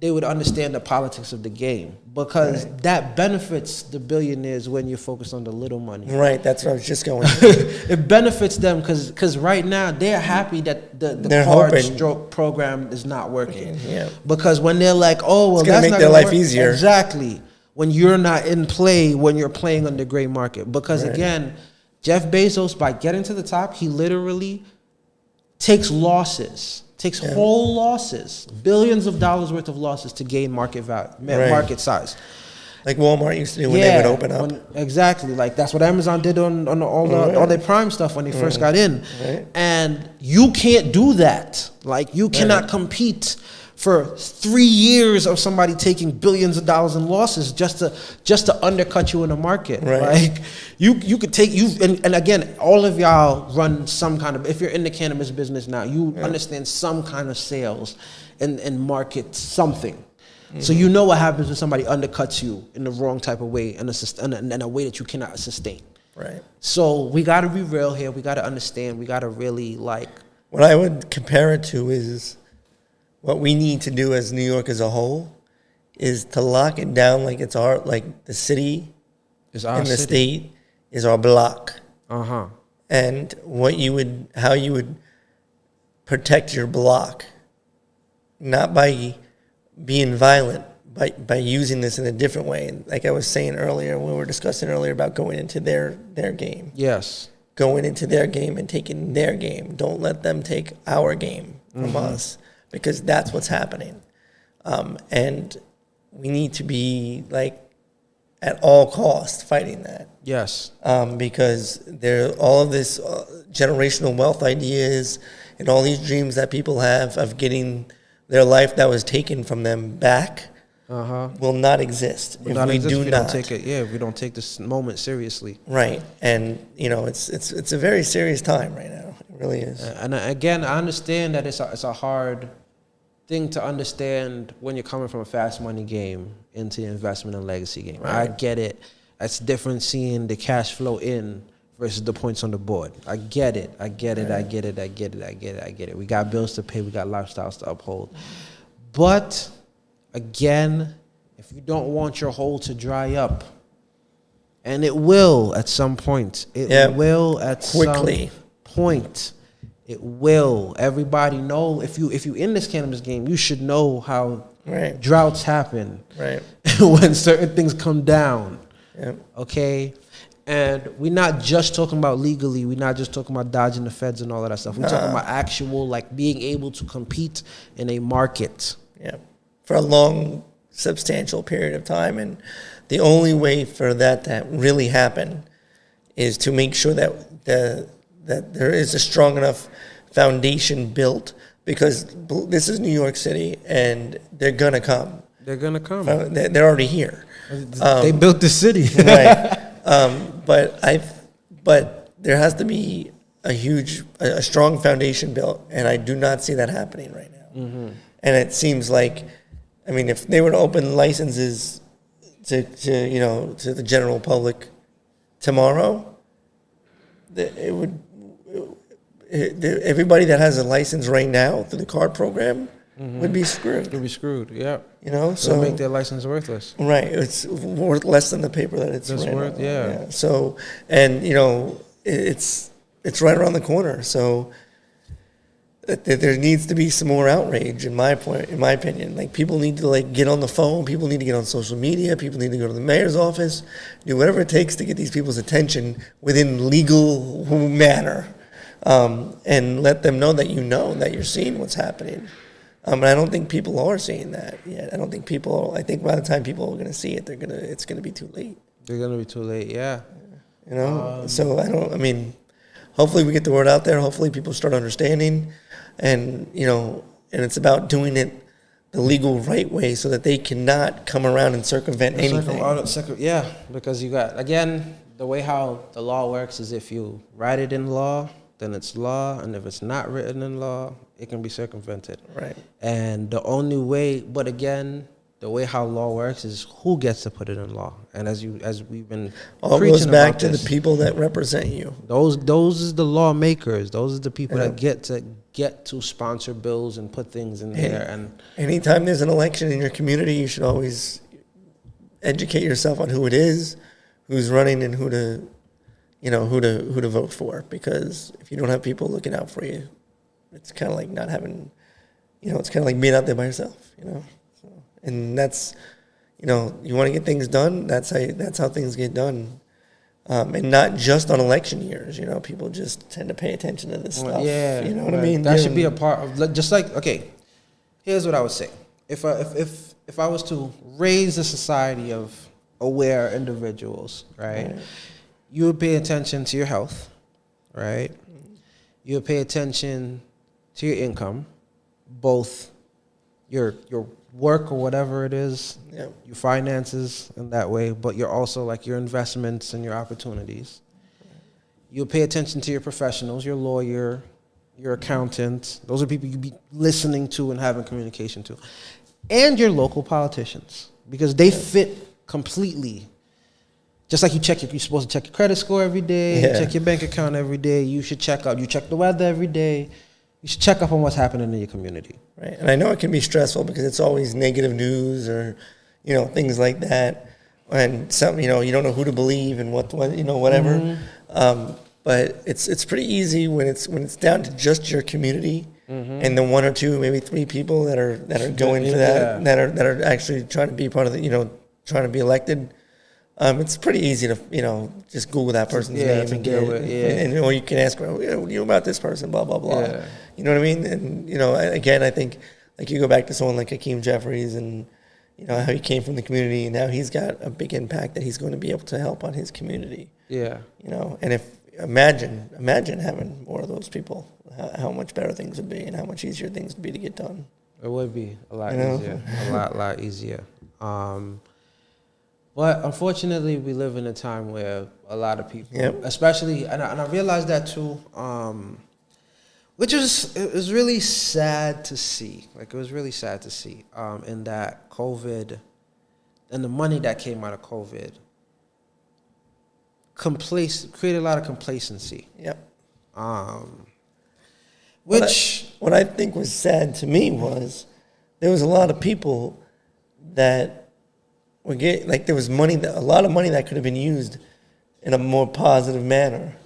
S1: they would understand the politics of the game, because that benefits the billionaires when you're focused on the little money.
S2: Right, that's what I was just going.
S1: It benefits them because right now they're happy that the card stroke program is not working. Yeah, because when they're like, oh well,
S2: it's gonna make their life easier.
S1: Exactly. When you're not in play, when you're playing on the gray market, because again. Jeff Bezos, by getting to the top, he literally takes losses, whole losses, billions of dollars worth of losses to gain market value, market size.
S2: Like Walmart used to do when they would open up.
S1: Exactly. Like that's what Amazon did on all their Prime stuff when they first got in. Right. And you can't do that. Like you cannot compete for 3 years of somebody taking billions of dollars in losses just to undercut you in the market. Right. Like you could take and again, all of y'all run some kind of, if you're in the cannabis business now, you understand some kind of sales and market something. Mm-hmm. So you know what happens when somebody undercuts you in the wrong type of way and in a way that you cannot sustain. Right. So we got to be real here. We got to understand. We got to really like.
S2: What I would compare it to is what we need to do as New York as a whole is to lock it down like it's like the city is our and the state is our block. And how you would protect your block, not by being violent, by using this in a different way. Like I was saying earlier, we were discussing earlier about going into their game.
S1: Yes.
S2: Going into their game and taking their game. Don't let them take our game from us, because that's what's happening. And we need to be like at all costs fighting that.
S1: Yes.
S2: Because there all of this generational wealth ideas and all these dreams that people have of getting their life that was taken from them back will not exist if we don't take it.
S1: Yeah, if we don't take this moment seriously.
S2: Right, and you know it's a very serious time right now. It really is.
S1: And again, I understand that it's a hard thing to understand when you're coming from a fast money game into the investment and legacy game. Right. I get it. It's different seeing the cash flow in versus the points on the board. I get it. I get it. We got bills to pay. We got lifestyles to uphold. But again, if you don't want your hole to dry up, and it will at some point. It will at some point. It will. Everybody know, if you in this cannabis game, you should know how droughts happen. Right. When certain things come down. Yep. Okay. And we're not just talking about legally. We're not just talking about dodging the feds and all of that stuff. We're talking about actual, like, being able to compete in a market.
S2: Yeah. For a long, substantial period of time. And the only way for that to really happen is to make sure that there is a strong enough foundation built, because this is New York City and they're going to come.
S1: They're going to come.
S2: They're already here.
S1: They built the city.
S2: Right. But there has to be a strong foundation built, and I do not see that happening right now. Mm-hmm. And it seems like, I mean, if they were to open licenses to the general public tomorrow, everybody that has a license right now through the card program would be screwed.
S1: Would be screwed. Yeah.
S2: So
S1: make their license worthless.
S2: Right. It's worth less than the paper that it's
S1: worth. Yeah.
S2: So, and it's right around the corner. So there needs to be some more outrage in my opinion. Like, people need to get on the phone, people need to get on social media, people need to go to the mayor's office, do whatever it takes to get these people's attention within legal manner, and let them know that that you're seeing what's happening. And I don't think people are seeing that yet. I think by the time people are going to see it, it's going to be too late.
S1: They're going to be too late, yeah.
S2: So hopefully we get the word out there. Hopefully people start understanding, and it's about doing it the legal right way so that they cannot come around and circumvent anything.
S1: Yeah, because you got, again, the way how the law works is if you write it in law, then it's law, and if it's not written in law, it can be circumvented.
S2: Right.
S1: And the only way, but again, the way how law works is who gets to put it in law. And as we've been
S2: all goes back to the people that represent you.
S1: Those is the lawmakers. Those are the people that get to sponsor bills and put things in there. And
S2: anytime there's an election in your community, you should always educate yourself on who it is, who's running, and who to vote for. Because if you don't have people looking out for you, it's kind of like not having, it's kind of like being out there by yourself, So, and that's, you want to get things done. That's how things get done, and not just on election years. People just tend to pay attention to this stuff.
S1: Yeah,
S2: you know what I mean.
S1: That should be a part of, just like, okay. Here's what I would say: if I was to raise a society of aware individuals, right? You would pay attention to your health, right? You would pay attention to your income, both your work or whatever it is, your finances in that way, but you're also like your investments and your opportunities. You'll pay attention to your professionals, your lawyer, your accountant. Those are people you'll be listening to and having communication to. And your local politicians, because they fit completely. Just like you're supposed to check your credit score every day, check your bank account every day. You should check the weather every day. You should check up on what's happening in your community. Right.
S2: And I know it can be stressful because it's always negative news or, things like that. And some, you don't know who to believe and what whatever. Mm-hmm. But it's pretty easy when it's down to just your community, and the one or two, maybe three people that are going for that, that are actually trying to be part of the, trying to be elected. It's pretty easy to, just Google that person's name and get it. And or you can ask, you about this person, blah, blah, blah. Yeah. You know what I mean? And, again, I think, like, you go back to someone like Hakeem Jeffries and, how he came from the community, and now he's got a big impact that he's going to be able to help on his community.
S1: Yeah.
S2: And imagine having more of those people, how much better things would be and how much easier things would be to get done.
S1: It would be a lot easier. A lot easier. But unfortunately, we live in a time where a lot of people, especially, and I realized that too, which is really sad to see. Like, it was really sad to see in that COVID and the money that came out of COVID created a lot of complacency.
S2: Yep.
S1: What
S2: I think was sad to me was there was a lot of people that there was a lot of money that could have been used in a more positive manner.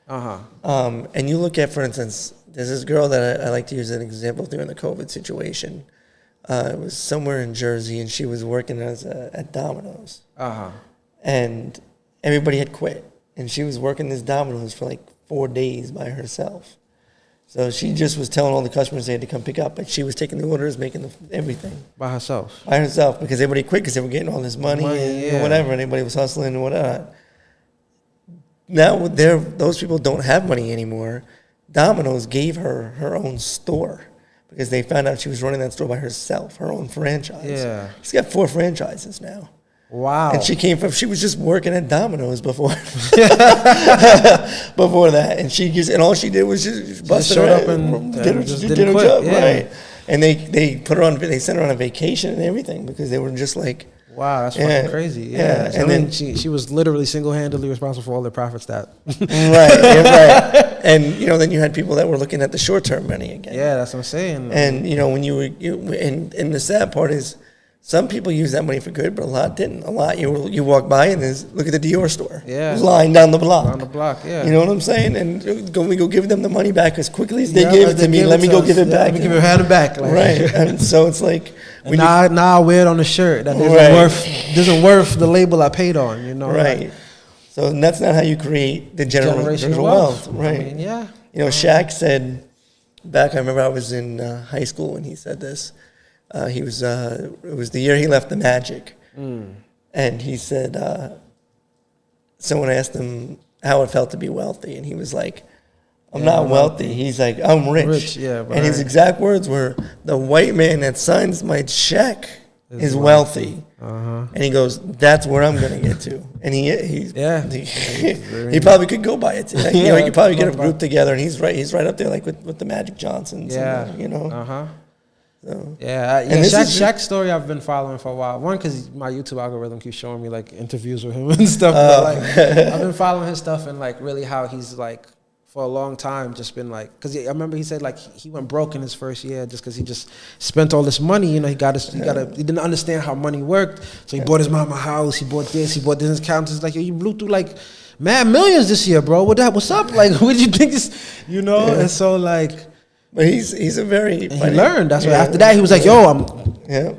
S2: And you look at, for instance, there's this girl that I like to use as an example during the COVID situation. It was somewhere in Jersey, and she was working at Domino's. And everybody had quit, and she was working this Domino's for like 4 days by herself. So she just was telling all the customers they had to come pick up, but she was taking the orders, making everything.
S1: By herself,
S2: because everybody quit because they were getting all this money and whatever, and everybody was hustling and whatnot. Now those people don't have money anymore. Domino's gave her her own store because they found out she was running that store by herself, her own franchise.
S1: Yeah.
S2: She's got 4 franchises now.
S1: Wow.
S2: And she was just working at Domino's before before that. And all she did was just busted her
S1: up and
S2: did her job, right. And they sent her on a vacation and everything because they were just like,
S1: wow, that's fucking crazy. Yeah. So, and then she was literally single-handedly responsible for all the profits that.
S2: Right. And, then you had people that were looking at the short-term money again.
S1: Yeah, that's what I'm saying.
S2: And, when and the sad part is some people use that money for good, but a lot didn't. A lot, you walk by and look at the Dior store.
S1: Yeah.
S2: Lying down the block.
S1: Down the block, yeah.
S2: You know what I'm saying? And we go give them the money back as quickly as they gave it to me. Let me go give it back.
S1: Let me give it back. Like.
S2: Right. And so it's like...
S1: Now I wear it on the shirt. That isn't worth the label I paid on,
S2: Right.
S1: Like,
S2: so that's not how you create the generational wealth. Right.
S1: I mean, yeah.
S2: Shaq said, I remember I was in high school when he said this. It was the year he left the Magic. And he said, someone asked him how it felt to be wealthy. And he was like, I'm not wealthy. He's like, I'm rich. And his exact words were, the white man that signs my check is wealthy. And he goes, that's where I'm going to get to. And he probably could go by it. He could probably get a group together, and he's right up there, like with the Magic Johnsons.
S1: Yeah.
S2: So.
S1: Shaq's story I've been following for a while. One, because my YouTube algorithm keeps showing me like interviews with him and stuff. But, like, I've been following his stuff and like really how he's like, for a long time, just been like, because I remember he said like he went broke in his first year just because he just spent all this money. He didn't understand how money worked, so he bought his mom a house, he bought this accountants. Like, you blew through like mad millions this year, bro. What's up? Like, what did you think this? And so like,
S2: but he's a very
S1: he learned. That's why after that he was like,
S2: that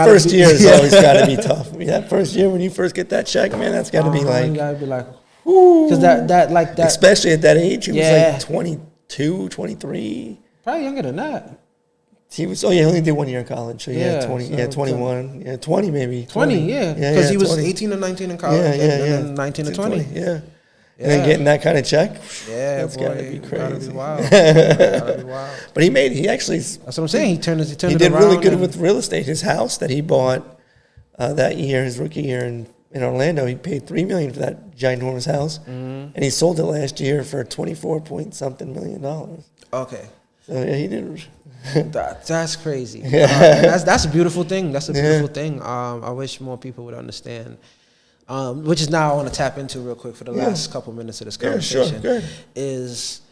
S2: first year has always got to be tough. That first year when you first get that check, man, that's got to be like.
S1: You gotta be like. Because that
S2: especially at that age, he was like 22, 23.
S1: Probably younger than that.
S2: He only did 1 year in college. So 20, 21, 20 maybe.
S1: 20, because he was 20. 18 or 19 in college, and then 19 to 20.
S2: And then getting that kind of check,
S1: that's
S2: got to be crazy.
S1: Gotta be wild.
S2: But he actually. That's
S1: what I'm saying. He
S2: did really good with real estate. His house that he bought that year, his rookie year in Orlando, he paid $3 million for that ginormous house, and he sold it last year for $24-point-something million. Okay. So he did.
S1: That's crazy. That's a beautiful thing. That's a beautiful thing. I wish more people would understand. Which is now I want to tap into real quick for the last couple minutes of this conversation. Is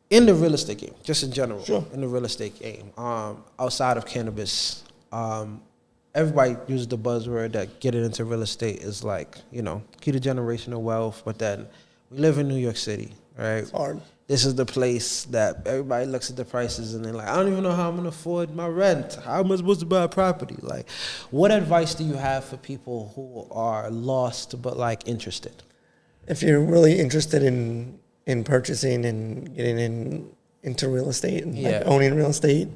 S1: in the real estate game, just in general. In the real estate game, outside of cannabis. Everybody uses the buzzword that getting into real estate is like, key to generational wealth. But then we live in New York City, right?
S2: It's hard.
S1: This is the place that everybody looks at the prices and they're like, I don't even know how I'm going to afford my rent. How am I supposed to buy a property? Like, what advice do you have for people who are lost but like interested?
S2: If you're really interested in purchasing and getting into real estate and like owning real estate,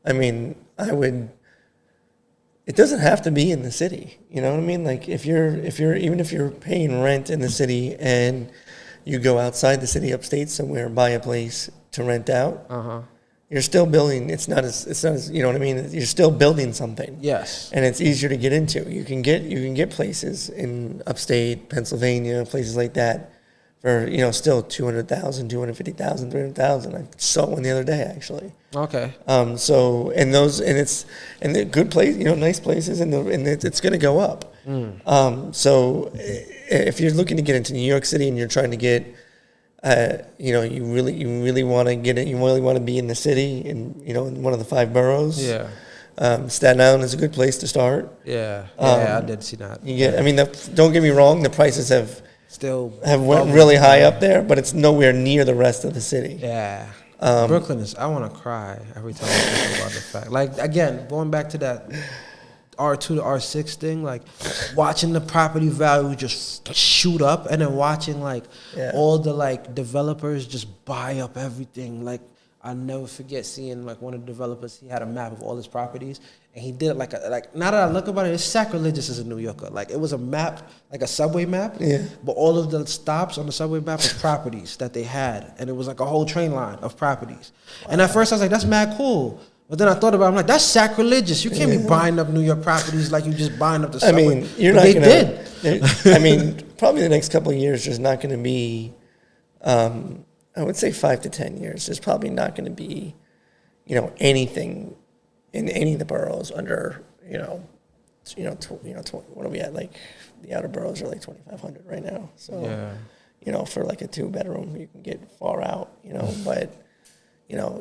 S2: I mean, it doesn't have to be in the city. You know what I mean? Like even if you're paying rent in the city and you go outside the city upstate somewhere and buy a place to rent out, you're still building. It's not as you know what I mean? You're still building something.
S1: Yes.
S2: And it's easier to get into. You can get places in upstate Pennsylvania, places like that for, still $200,000, $250,000, $300,000. I saw one the other day actually.
S1: Okay.
S2: So they're good place, nice places, and it's going to go up. So if you're looking to get into New York City and you're trying to get, you really want to get it. You really want to be in the city and in one of the 5 boroughs. Yeah. Staten Island is a good place to start.
S1: Yeah. I did see that.
S2: Don't get me wrong. The prices have went really high up there, but it's nowhere near the rest of the city.
S1: Yeah. Brooklyn I want to cry every time I think about the fact. Like, again, going back to that R2 to R6 thing, like watching the property value just shoot up and then watching like all the like developers just buy up everything. Like, I'll never forget seeing like one of the developers, he had a map of all his properties and he did it like now that I look about it, it's sacrilegious as a New Yorker. Like, it was a map, like a subway map, but all of the stops on the subway map was properties that they had, and it was like a whole train line of properties. Wow. And at first I was like, that's mad cool. But then I thought about it, I'm like, that's sacrilegious. You can't be buying up New York properties like you just buying up the subway.
S2: I mean, you're not going to. I mean, probably the next couple of years, there's not going to be, I would say 5 to 10 years, there's probably not going to be, anything in any of the boroughs under, what are we at? Like, the outer boroughs are like 2,500 right now. So, for like a 2-bedroom, you can get far out, but.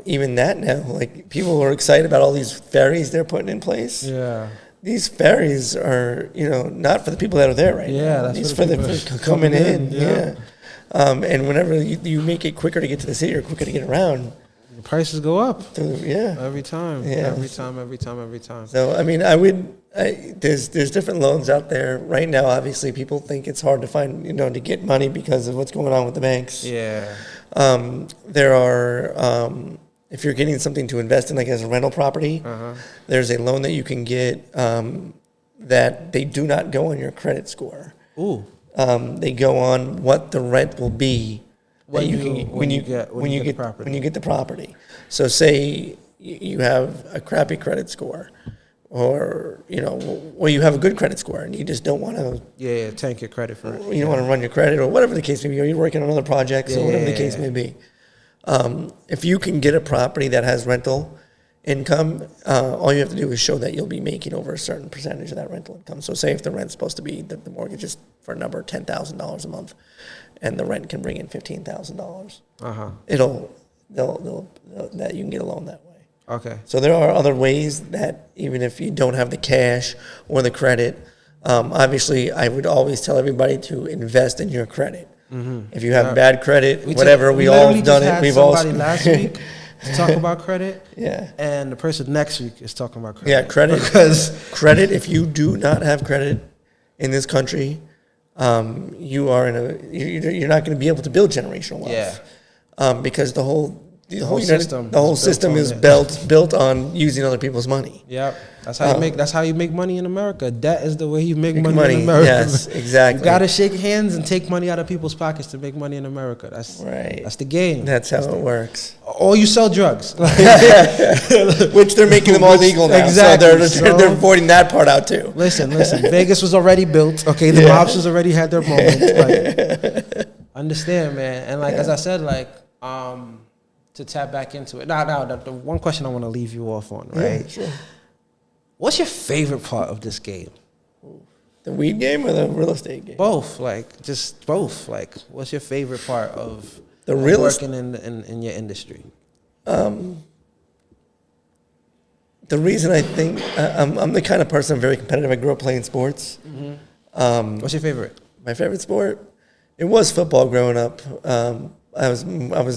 S2: Even that now, like, people are excited about all these ferries they're putting in place. Yeah. These ferries are, not for the people that are there right now. Yeah, that's these for the people coming in. Yeah. And whenever you make it quicker to get to the city or quicker to get around,
S1: the prices go up.
S2: Yeah.
S1: Every time. Yeah. Every time.
S2: So, I mean, there's different loans out there. Right now, obviously, people think it's hard to find, to get money because of what's going on with the banks. Yeah. There are, if you're getting something to invest in, like as a rental property, there's a loan that you can get that they do not go on your credit score. Ooh. They go on what the rent will be when you get the property. So say you have a crappy credit score, or you have a good credit score and you just don't want to
S1: tank your credit for it.
S2: You don't want to run your credit or whatever the case may be, or you're working on other projects or whatever the case may be. If you can get a property that has rental income, all you have to do is show that you'll be making over a certain percentage of that rental income. So say if the rent's supposed to be, the mortgage is for a number $10,000 a month, and the rent can bring in $15,000. That you can get a loan that way. Okay. So there are other ways that even if you don't have the cash or the credit, obviously I would always tell everybody to invest in your credit. Mm-hmm. If you have bad credit, we all have done it. We've all
S1: last week to talk about credit. Yeah. And the person next week is talking about credit.
S2: Yeah, credit. Because credit, if you do not have credit in this country, you're not going to be able to build generational wealth. Yeah. Because the whole system is built on using other people's money. Yep.
S1: That's how you make money in America. That is the way you make money in America.
S2: Yes, exactly.
S1: You gotta shake hands and take money out of people's pockets to make money in America. That's right. That's the game.
S2: That's how it works.
S1: Or you sell drugs.
S2: Which they're making them all legal now. Exactly. So they're avoiding that part out too.
S1: Listen. Vegas was already built. Okay, the mobsters already had their moment. Like, understand, man. And as I said, to tap back into it. Now, the one question I want to leave you off on, right? Yeah, sure. What's your favorite part of this game?
S2: The weed game or the real estate game?
S1: Both, just both. What's your favorite part of working in your industry?
S2: The reason I think I'm the kind of person, I'm very competitive. I grew up playing sports.
S1: Mm-hmm. What's your favorite?
S2: My favorite sport? It was football growing up. I was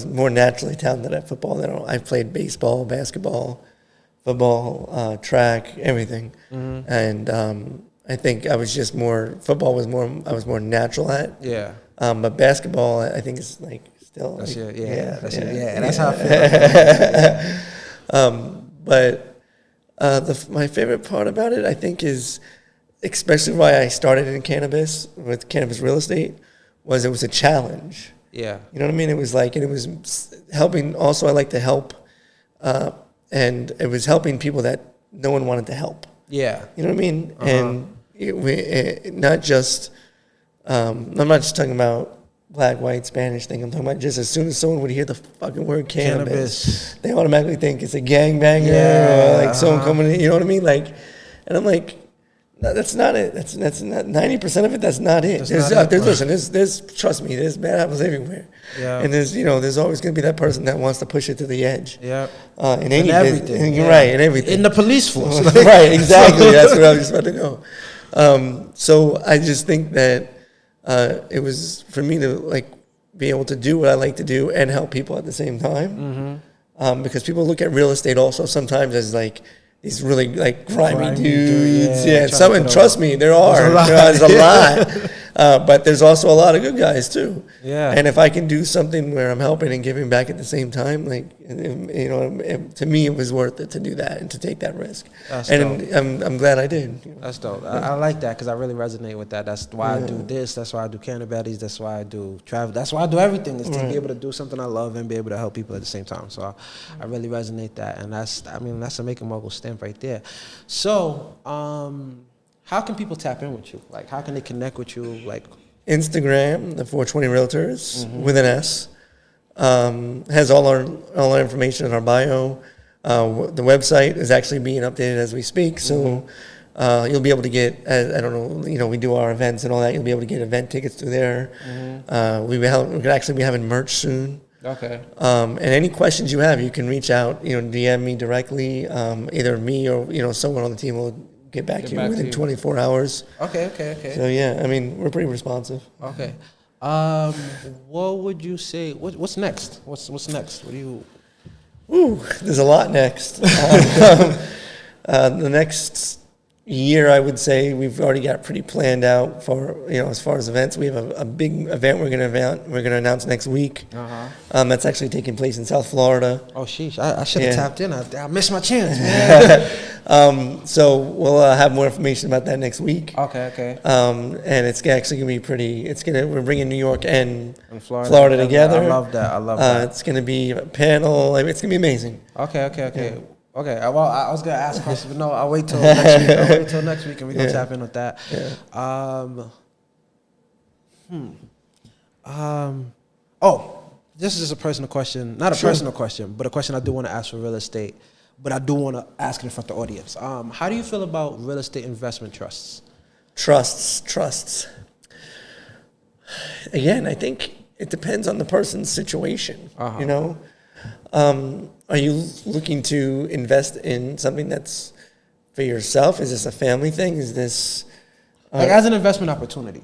S2: more naturally talented at football than I played baseball, basketball, football, track, everything. Mm-hmm. And I think I was just I was more natural at. Yeah. But basketball, I think is still.
S1: That's that's how I feel.
S2: But my favorite part about it, I think, is especially why I started in cannabis with cannabis real estate, was it was a challenge. Yeah. You know what I mean? It was it was helping. Also, I like to help, and it was helping people that no one wanted to help. Yeah. You know what I mean? Uh-huh. And not just, I'm not just talking about black, white, Spanish thing. I'm talking about just as soon as someone would hear the fucking word cannabis. They automatically think it's a gangbanger or someone coming in. You know what I mean? And I'm like, no, that's not it. That's not 90% of it. That's not it. There's trust me. There's bad apples everywhere. Yeah. And there's always going to be that person that wants to push it to the edge. Yeah. In everything. You're right. In everything.
S1: In the police force.
S2: Right. Exactly. That's where I was about to go. So I just think that it was for me to be able to do what I like to do and help people at the same time. Mm-hmm. Because people look at real estate also sometimes as these really grimy dudes. Yeah. Some, and trust me, there are. There's a lot. But there's also a lot of good guys too.
S1: Yeah.
S2: And if I can do something where I'm helping and giving back at the same time, like, you know, to me it was worth it to do that and to take that risk.
S1: That's
S2: and
S1: dope.
S2: I'm glad I did. You know?
S1: That's dope. I like that because I really resonate with that. That's why I do this. That's why I do Cannabis. That's why I do travel. That's why I do everything, is to be able to do something I love and be able to help people at the same time. So I really resonate that. And that's a Making Moguls stamp right there. So how can people tap in with you? Like, how can they connect with you? Like,
S2: Instagram, the 420 Realtors with an S, has all our information in our bio. The website is actually being updated as we speak, so you'll be able to get, I don't know, you know, we do our events and all that. You'll be able to get event tickets through there. We could actually be having merch soon.
S1: okay.
S2: And any questions you have, you can reach out, you know, DM me directly. Either me or, you know, someone on the team will get back to you within 24 hours.
S1: Okay.
S2: So yeah, I mean, we're pretty responsive.
S1: Okay. What would you say? What's next? What's next? What do you?
S2: Ooh, there's a lot next. The next year, I would say we've already got pretty planned out for, you know, as far as events. We have a big event we're going to announce next week. That's actually taking place in South Florida.
S1: Oh, sheesh! I should have tapped in. I missed my chance, man.
S2: So we'll have more information about that next week.
S1: Okay.
S2: And it's actually going to be pretty. We're bringing New York and Florida together.
S1: I love that.
S2: It's going to be a panel. I mean, it's going to be amazing.
S1: Okay. Okay. Well, I was gonna ask questions, but no, I'll wait till next week. I'll wait till next week, and we gonna tap in with that. Oh, this is just a personal question. Not a personal question, but a question I do want to ask for real estate. But I do want to ask it in front of the audience. How do you feel about real estate investment trusts?
S2: Trusts. Again, I think it depends on the person's situation. You know, are you looking to invest in something that's for yourself? Is this a family thing? Is this
S1: like as an investment opportunity?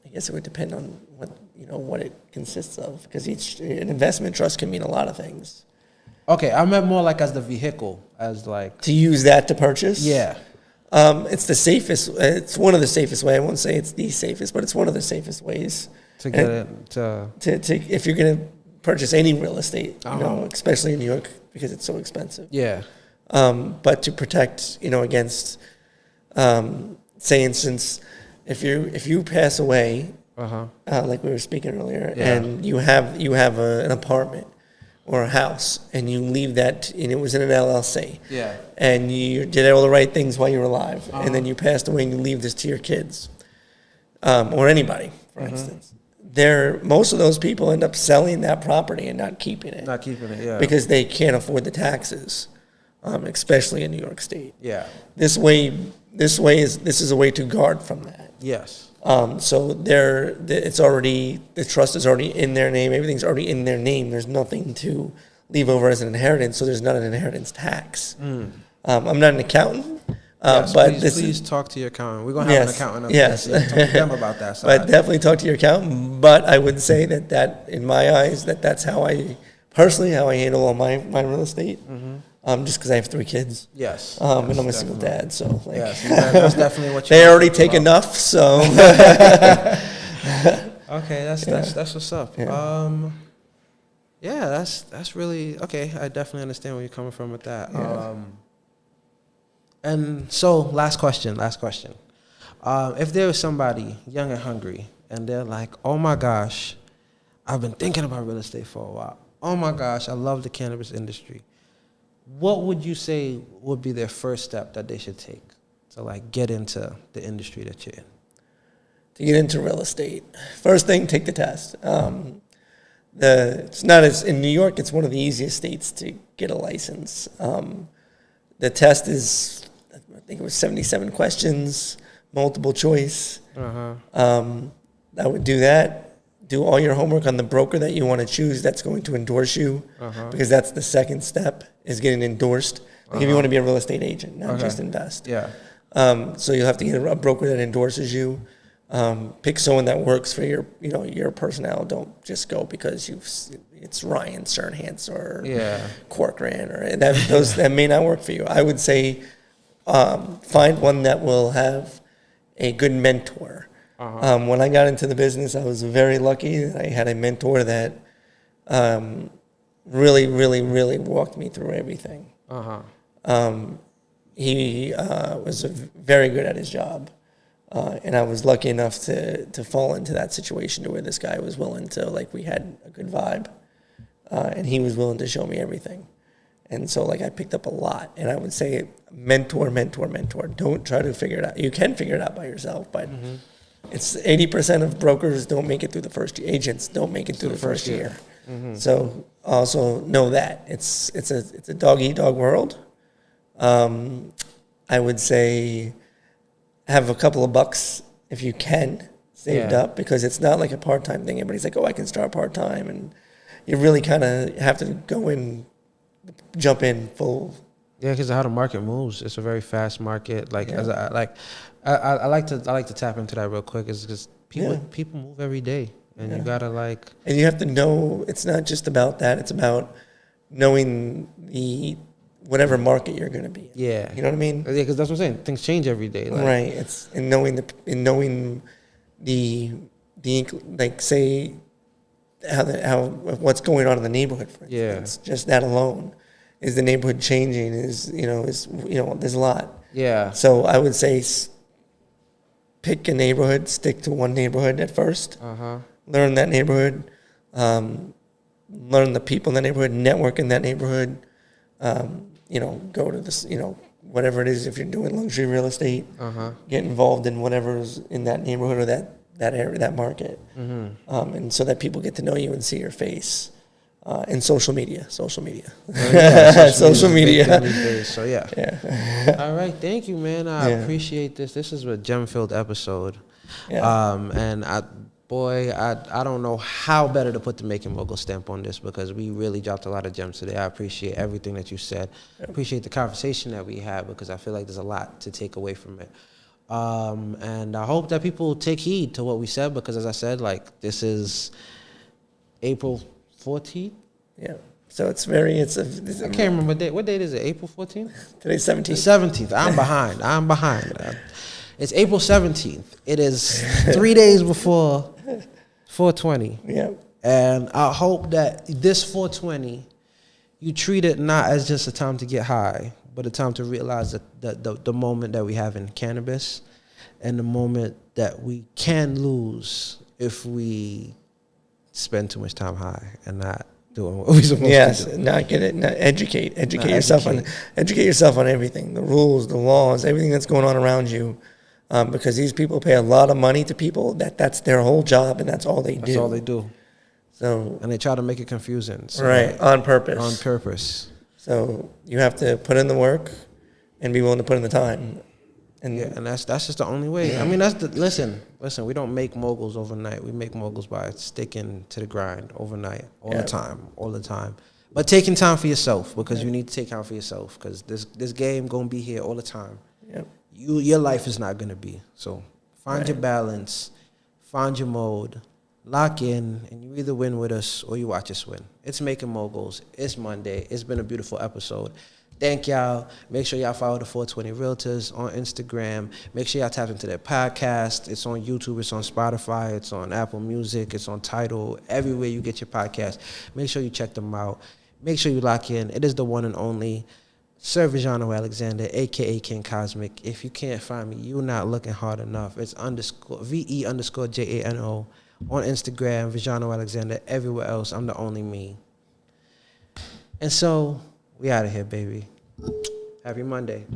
S2: I guess it would depend on what it consists of, because an investment trust can mean a lot of things.
S1: Okay, I meant more like as the vehicle, as like
S2: to use that to purchase.
S1: Yeah.
S2: It's the safest. It's one of the safest ways. I won't say it's the safest, but it's one of the safest ways
S1: to get it to
S2: if you're going to purchase any real estate, you know, especially in New York because it's so expensive.
S1: Yeah.
S2: But to protect, you know, against, say, instance, if you pass away, like we were speaking earlier, and you have an apartment or a house, and you leave that, and it was in an LLC, and you did all the right things while you were alive, and then you passed away, and you leave this to your kids, or anybody, for instance. Most of those people end up selling that property and not keeping it. Because they can't afford the taxes, especially in New York State.
S1: Yeah.
S2: This is a way to guard from that.
S1: Yes.
S2: So the trust is already in their name. Everything's already in their name. There's nothing to leave over as an inheritance. So there's not an inheritance tax. I'm not an accountant.
S1: Yes,
S2: but
S1: please talk to your accountant. We're gonna have an accountant.
S2: Yes,
S1: talk to them about that.
S2: But definitely talk to your accountant. But I would say that in my eyes, that's how I handle all my real estate. Just because I have 3 kids.
S1: Yes.
S2: And I'm a single dad, so
S1: that's definitely what
S2: they already take enough. So.
S1: Okay, that's what's up. Yeah. That's really okay. I definitely understand where you're coming from with that. Yeah. And so, last question. If there was somebody young and hungry, and they're like, "Oh my gosh, I've been thinking about real estate for a while. Oh my gosh, I love the cannabis industry." What would you say would be their first step that they should take to like get into the industry that you're in?
S2: To get into real estate, first thing, take the test. It's not as in New York. It's one of the easiest states to get a license. The test is, I think it was 77 questions, multiple choice. I would do that. Do all your homework on the broker that you want to choose that's going to endorse you, because that's the second step, is getting endorsed. Like if you want to be a real estate agent, not just invest. Yeah. So you'll have to get a broker that endorses you. Pick someone that works for your personnel. Don't just go because it's Ryan Cernhans or Corcoran or that may not work for you. I would say find one that will have a good mentor. When I got into the business, I was very lucky that I had a mentor that really, really, really walked me through everything. He was very good at his job. And I was lucky enough to fall into that situation to where this guy was willing to, like, we had a good vibe. And he was willing to show me everything. And so, like, I picked up a lot. And I would say mentor. Don't try to figure it out. You can figure it out by yourself, but it's 80% of brokers don't make it through the first year. Agents don't make it through the first year. So also know that it's a dog-eat-dog world. I would say have a couple of bucks if you can saved up, because it's not like a part-time thing. Everybody's like, oh, I can start part-time, and you really kind of have to go in, jump in full.
S1: Yeah, because of how the market moves, it's a very fast market. Like I like to tap into that real quick. Is because people move every day, and you gotta like.
S2: And you have to know it's not just about that. It's about knowing the whatever market you're going to be in.
S1: Yeah,
S2: you know what I mean.
S1: Yeah, because that's what I'm saying. Things change every day. Like.
S2: Right. It's in knowing the like say how what's going on in the neighborhood. For instance. Just that alone. Is the neighborhood changing? Is there's a lot.
S1: Yeah.
S2: So I would say pick a neighborhood, stick to one neighborhood at first. Learn that neighborhood, learn the people in that neighborhood, network in that neighborhood. Go to this, whatever it is. If you're doing luxury real estate, get involved in whatever's in that neighborhood or that area, that market, and so that people get to know you and see your face. And social media. Social media. So yeah.
S1: All right, thank you, man. I appreciate this. This is a gem-filled episode. And I don't know how better to put the Making Mogul stamp on this, because we really dropped a lot of gems today. I appreciate everything that you said. I appreciate the conversation that we had, because I feel like there's a lot to take away from it. And I hope that people take heed to what we said, because as I said, like, this is April 14th?
S2: Yeah. So it's I
S1: can't remember what date. What date is it? April 14th?
S2: Today's 17th.
S1: The 17th. I'm behind. It's April 17th. It is 3 days before 420.
S2: Yeah.
S1: And I hope that this 420, you treat it not as just a time to get high, but a time to realize that the moment that we have in cannabis, and the moment that we can lose if we spend too much time high and not doing what we're supposed to do.
S2: Not get it. Not educate yourself on everything, the rules, the laws, everything that's going on around you, because these people pay a lot of money to people that's their whole job, and that's all they do.
S1: That's all they do.
S2: So,
S1: and they try to make it confusing. So
S2: right, on purpose.
S1: On purpose.
S2: So you have to put in the work and be willing to put in the time.
S1: And that's just the only way. Yeah. I mean, listen. We don't make moguls overnight. We make moguls by sticking to the grind overnight, all the time. But taking time for yourself, because you need to take time for yourself, because this game gonna be here all the time.
S2: Yep.
S1: Your life is not gonna be. So find your balance, find your mode, lock in, and you either win with us or you watch us win. It's Making Moguls. It's Monday. It's been a beautiful episode. Thank y'all. Make sure y'all follow the 420 Realtors on Instagram. Make sure y'all tap into their podcast. It's on YouTube. It's on Spotify. It's on Apple Music. It's on Tidal. Everywhere you get your podcast. Make sure you check them out. Make sure you lock in. It is the one and only Sir Vijano Alexander, a.k.a. King Cosmic. If you can't find me, you're not looking hard enough. It's VE_JANO on Instagram, Vijano Alexander. Everywhere else, I'm the only me. And so, we out of here, baby. Happy Monday.